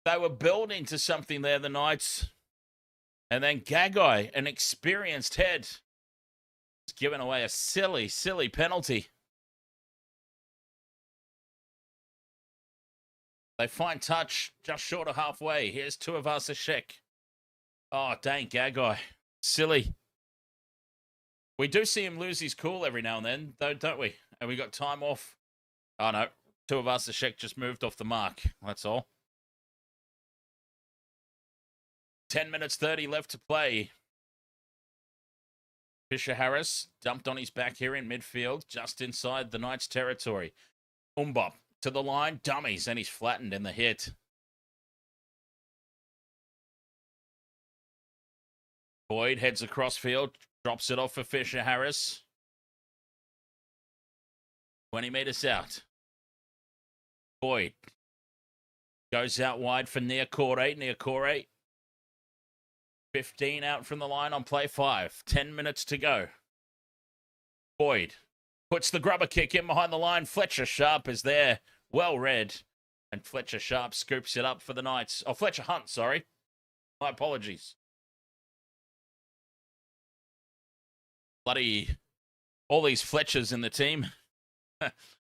They were building to something there, the Knights. And then Gagai, an experienced head, has given away a silly, silly penalty. They find touch just short of halfway. Here's Tuivasa-Sheck. Oh, dang, Gagai. Silly. We do see him lose his cool every now and then, though, don't we? And we got time off. Oh, no. Tuivasa-Sheck just moved off the mark. That's all. 10 minutes 30 left to play. Fisher Harris dumped on his back here in midfield, just inside the Knights' territory. Umbop to the line, dummies, and he's flattened in the hit. Boyd heads across field, drops it off for Fisher Harris. 20 metres out. Boyd goes out wide for Niukore. Niukore 15 out from the line on play 5. 10 minutes to go. Boyd puts the grubber kick in behind the line. Fletcher Sharpe is there. Well read. And Fletcher Sharpe scoops it up for the Knights. Oh, Fletcher Hunt, sorry. My apologies. Bloody all these Fletchers in the team.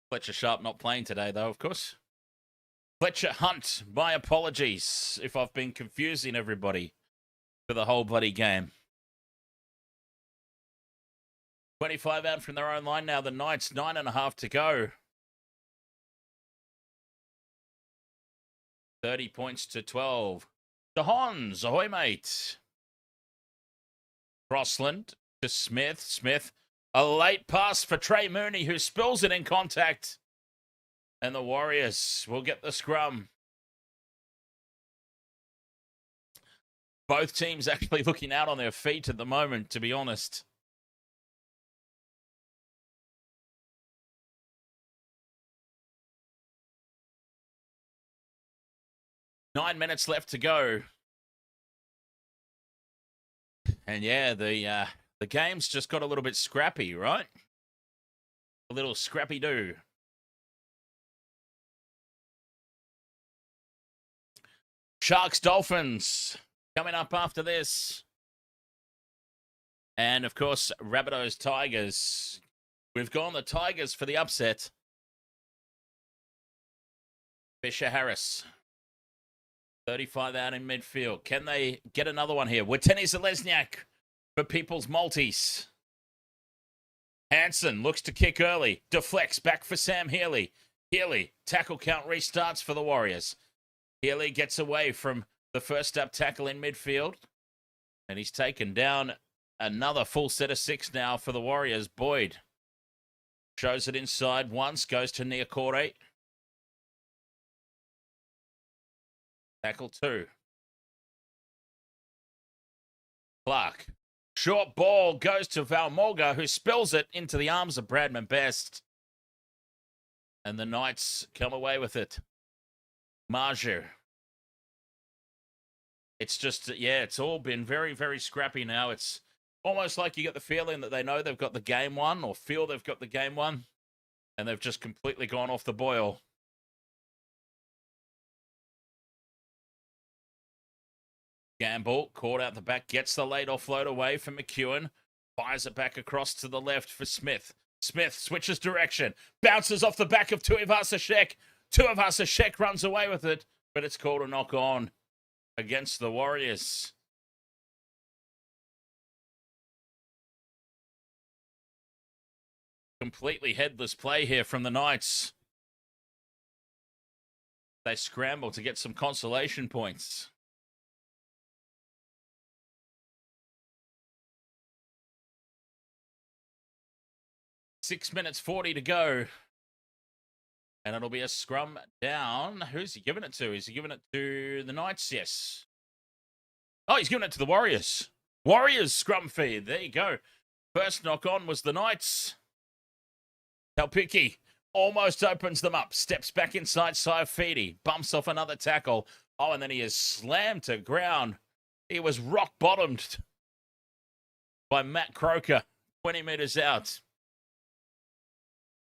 Fletcher Sharpe not playing today, though, of course. Fletcher Hunt, my apologies if I've been confusing everybody for the whole bloody game. 25 out from their own line now. The Knights, 9.5 to go. 30 points to 12. DeHons, ahoy, mate. Crossland to Smith. Smith, a late pass for Trey Mooney, who spills it in contact. And the Warriors will get the scrum. Both teams actually looking out on their feet at the moment, to be honest. Nine minutes left to go. And yeah, the game's just got a little bit scrappy, right? A little scrappy-do. Sharks, Dolphins coming up after this. And, of course, Rabbitohs, Tigers. We've gone the Tigers for the upset. Fisher Harris. 35 out in midfield. Can they get another one here? Witeni Zalesniak for People's Maltese. Hanson looks to kick early. Deflects back for Sam Healy. Healy, tackle count restarts for the Warriors. Healy gets away from the first up tackle in midfield. And he's taken down another full set of 6 now for the Warriors. Boyd shows it inside once. Goes to Niukore. Tackle 2. Clark. Short ball goes to Valmorga, who spills it into the arms of Bradman Best. And the Knights come away with it. Marju. It's just, yeah, it's all been very, very scrappy now. It's almost like you get the feeling that they know they've got the game won, or feel they've got the game won, and they've just completely gone off the boil. Gamble, caught out the back, gets the late offload away from McEwen. Fires it back across to the left for Smith. Smith switches direction, bounces off the back of Tuivasa-Sheck. Tuivasa-Sheck runs away with it, but it's called a knock on against the Warriors. Completely headless play here from the Knights. They scramble to get some consolation points. Six minutes 40 to go. And it'll be a scrum down. Who's he giving it to? Is he giving it to the Knights? Yes. Oh, he's giving it to the Warriors. Warriors scrum feed. There you go. First knock on was the Knights. Tuaupiki almost opens them up. Steps back inside Saifiti. Bumps off another tackle. Oh, and then he is slammed to ground. He was rock bottomed by Matt Croker. 20 metres out.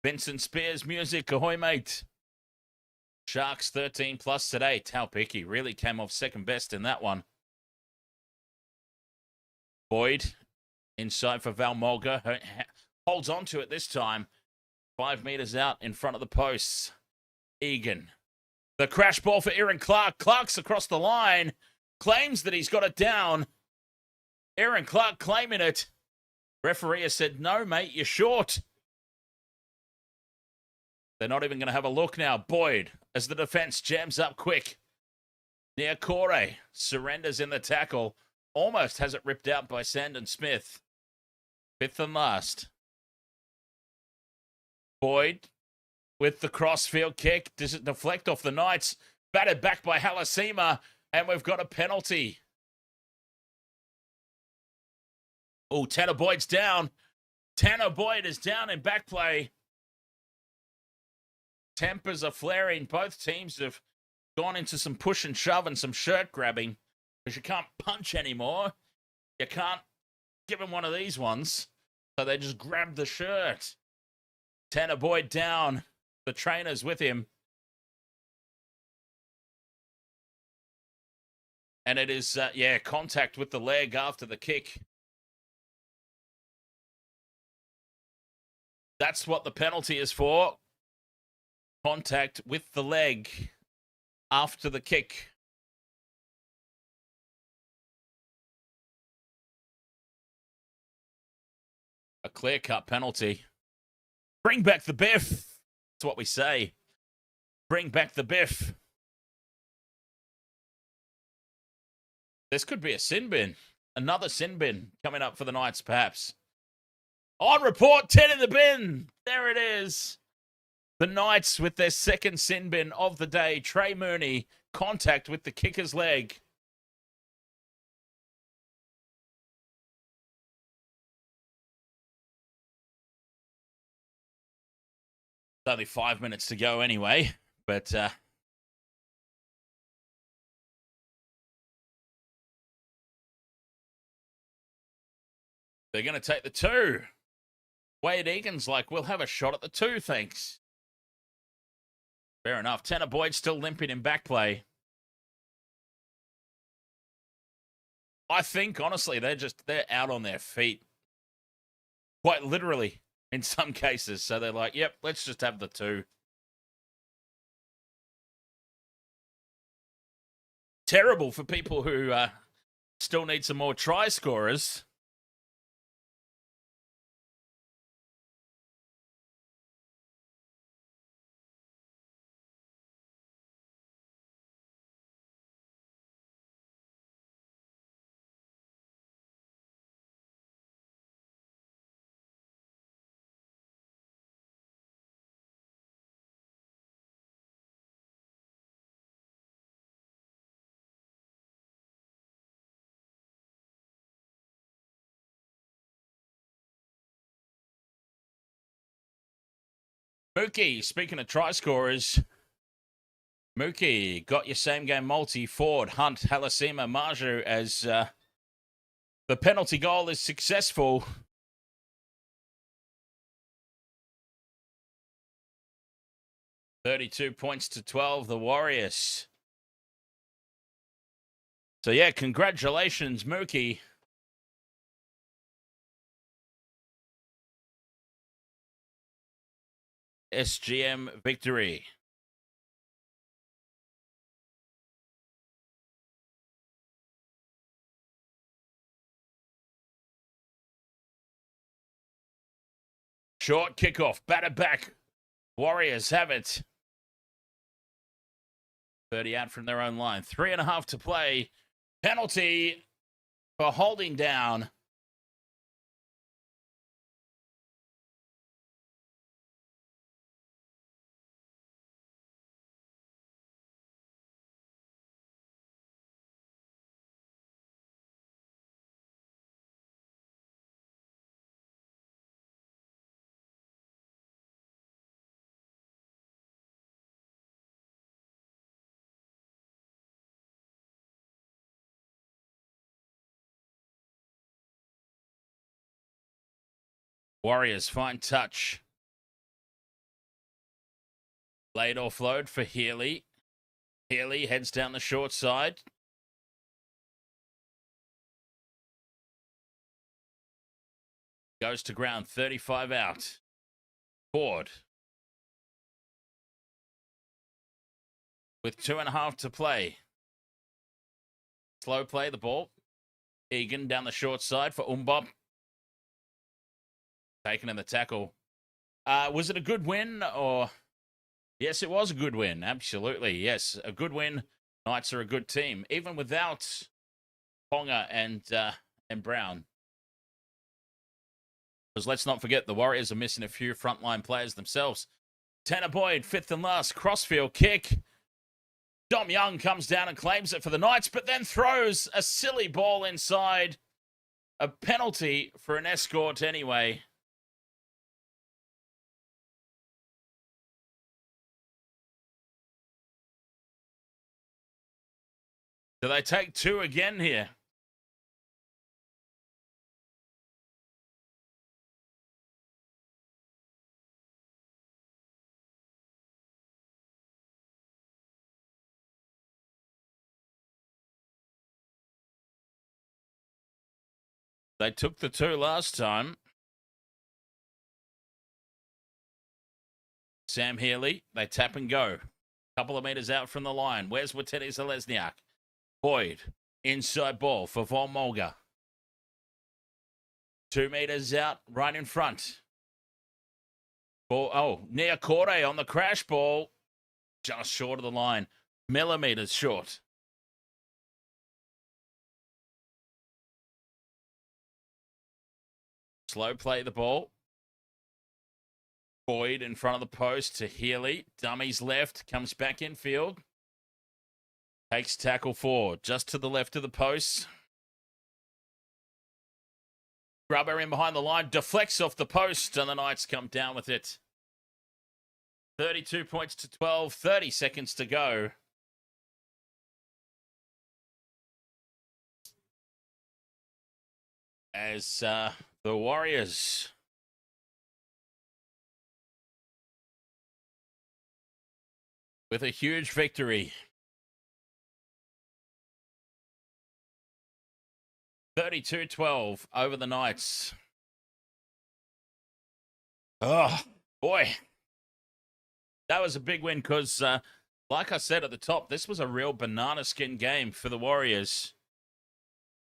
Vincent Spears music. Ahoy, mate. Sharks 13 plus today. Tuaupiki really came off second best in that one. Boyd inside for Val Mulga. Holds on to it this time. 5 metres out in front of the posts. Egan. The crash ball for Aaron Clark. Clark's across the line. Claims that he's got it down. Aaron Clark claiming it. Referee has said, no, mate, you're short. They're not even going to have a look now. Boyd, as the defense jams up quick. Niukore surrenders in the tackle. Almost has it ripped out by Sandon Smith. Fifth and last. Boyd with the crossfield kick. Does it deflect off the Knights? Batted back by Halasima. And we've got a penalty. Oh, Tanner Boyd's down. Tanner Boyd is down in back play. Tempers are flaring. Both teams have gone into some push and shove and some shirt grabbing because you can't punch anymore. You can't give him one of these ones. So they just grab the shirt. Tanner Boyd down. The trainer's with him. And it is, contact with the leg after the kick. That's what the penalty is for. Contact with the leg after the kick. A clear-cut penalty. Bring back the biff. That's what we say. Bring back the biff. This could be a sin bin. Another sin bin coming up for the Knights, perhaps. On report, 10 in the bin. There it is. The Knights with their second sin bin of the day. Trey Mooney, contact with the kicker's leg. It's only 5 minutes to go anyway, but they're going to take the 2. Wade Egan's like, we'll have a shot at the 2, thanks. Fair enough. Tanner Boyd still limping in back play. I think, honestly, they're out on their feet. Quite literally, in some cases. So they're like, yep, let's just have the 2. Terrible for people who still need some more try scorers. Mookie, speaking of try scorers, Mookie got your same game multi. Ford, Hunt, Halasima, Marju as the penalty goal is successful. $32 points to 12, the Warriors. So yeah, congratulations, Mookie. SGM victory. Short kickoff, batted back. Warriors have it. 30 out from their own line. 3.5 to play. Penalty for holding down. Warriors, fine touch. Late offload for Healy. Healy heads down the short side. Goes to ground, 35 out. Ford. With 2.5 to play. Slow play the ball. Egan down the short side for Umbop. Taken in the tackle. Was it a good win or... Yes, it was a good win. Absolutely. Yes, a good win. Knights are a good team, even without Ponga and Brown. Because let's not forget, the Warriors are missing a few frontline players themselves. Tanner Boyd, fifth and last, crossfield kick. Dom Young comes down and claims it for the Knights, but then throws a silly ball inside. A penalty for an escort anyway. Do they take two again here? They took the two last time. Sam Healy, they tap and go. Couple of meters out from the line. Where's Watene Zelezniak? Boyd, inside ball for Von Mulga. 2 meters out, right in front. Ball, Niukore on the crash ball. Just short of the line. Millimeters short. Slow play the ball. Boyd in front of the post to Healy. Dummies left. Comes back in field. Takes tackle forward. Just to the left of the post. Grubber in behind the line. Deflects off the post. And the Knights come down with it. 32 points to 12. 30 seconds to go. As the Warriors with a huge victory. 32-12 over the Knights. Oh, boy. That was a big win because, like I said at the top, this was a real banana skin game for the Warriors.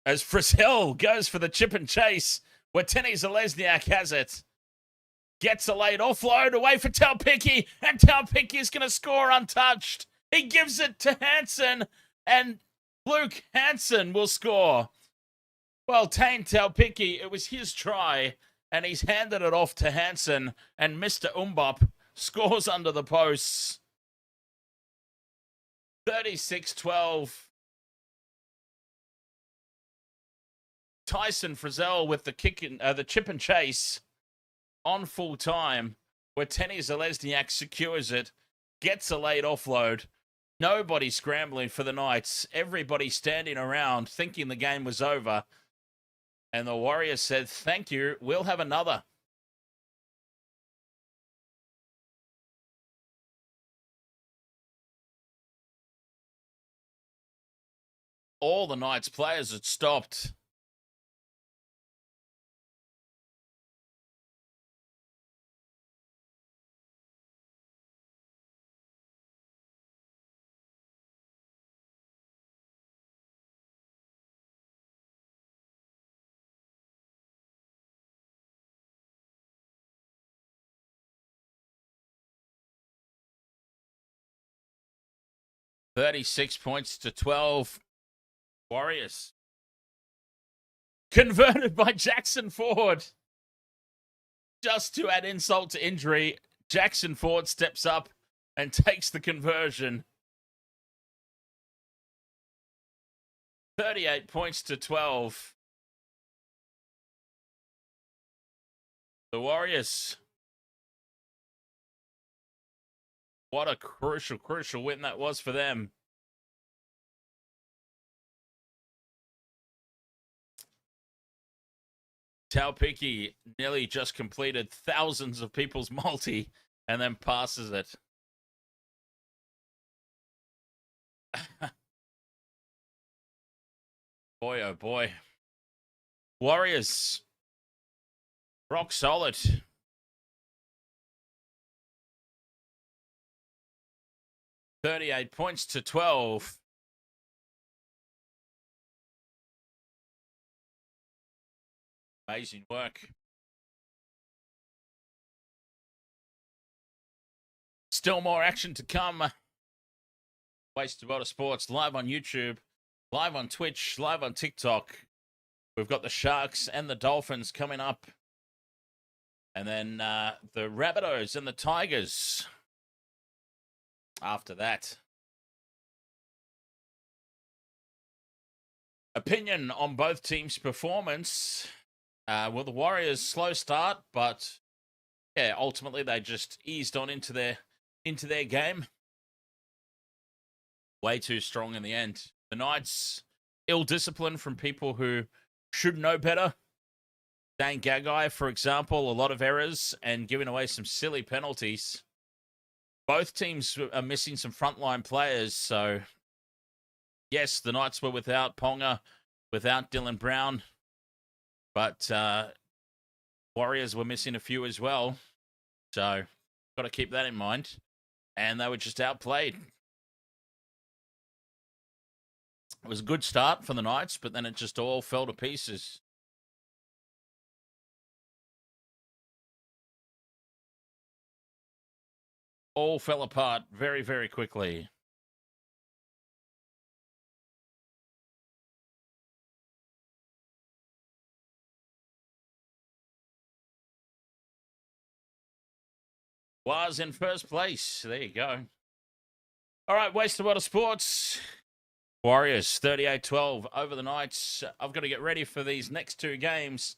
As Frizzell goes for the chip and chase, Watene Zelezniak has it. Gets a late offload away for Tuaupiki, and Tuaupiki is going to score untouched. He gives it to Hanson, and Luke Hanson will score. Well, Taine Tuaupiki, it was his try, and he's handed it off to Hanson, and Mr. Umbop scores under the posts. 36-12. Tyson Frizzell with the kick in, the chip and chase on full time. Watene Zelezniak secures it, gets a late offload. Nobody scrambling for the Knights. Everybody standing around thinking the game was over. And the Warriors said, thank you, we'll have another. All the Knights players had stopped. $36-12. Warriors. Converted by Jackson Ford. Just to add insult to injury, Jackson Ford steps up and takes the conversion. 38-12. The Warriors. What a crucial win that was for them. Tuaupiki nearly just completed thousands of people's multi and then passes it. Boy, oh boy. Warriors, rock solid. 38 points to 12. Amazing work. Still more action to come. Wasted Water Sports live on YouTube, live on Twitch, live on TikTok. We've got the Sharks and the Dolphins coming up. And then the Rabbitohs and the Tigers after that. Opinion on both teams' performance. Well, the Warriors, slow start, but yeah, ultimately they just eased on into their game. Way too strong in the end. The Knights, ill-discipline from people who should know better. Dane Gagai, for example, a lot of errors and giving away some silly penalties. Both teams are missing some frontline players, so yes, the Knights were without Ponga, without Dylan Brown, but Warriors were missing a few as well, so got to keep that in mind. And they were just outplayed. It was a good start for the Knights, but then it just all fell to pieces. All fell apart very, very quickly. Was in first place. There you go. All right, Wasted Water Sports. Warriors 38-12 over the Knights. I've got to get ready for these next two games.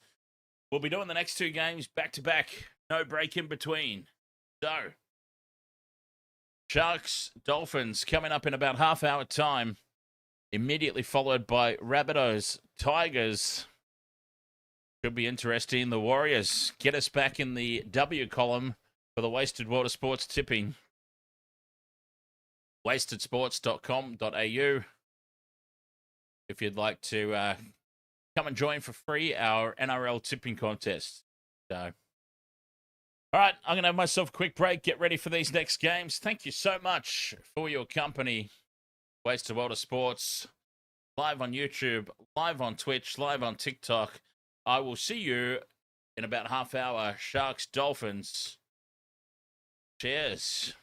We'll be doing the next two games back-to-back. No break in between. So, Sharks, Dolphins coming up in about half-hour time. Immediately followed by Rabbitohs, Tigers. Could be interesting. The Warriors get us back in the W column for the Wasted Water Sports tipping. wastedsports.com.au. If you'd like to come and join for free our NRL tipping contest. So, all right, I'm going to have myself a quick break, get ready for these next games. Thank you so much for your company. Wasted Water Sports, live on YouTube, live on Twitch, live on TikTok. I will see you in about half hour. Sharks, Dolphins. Cheers.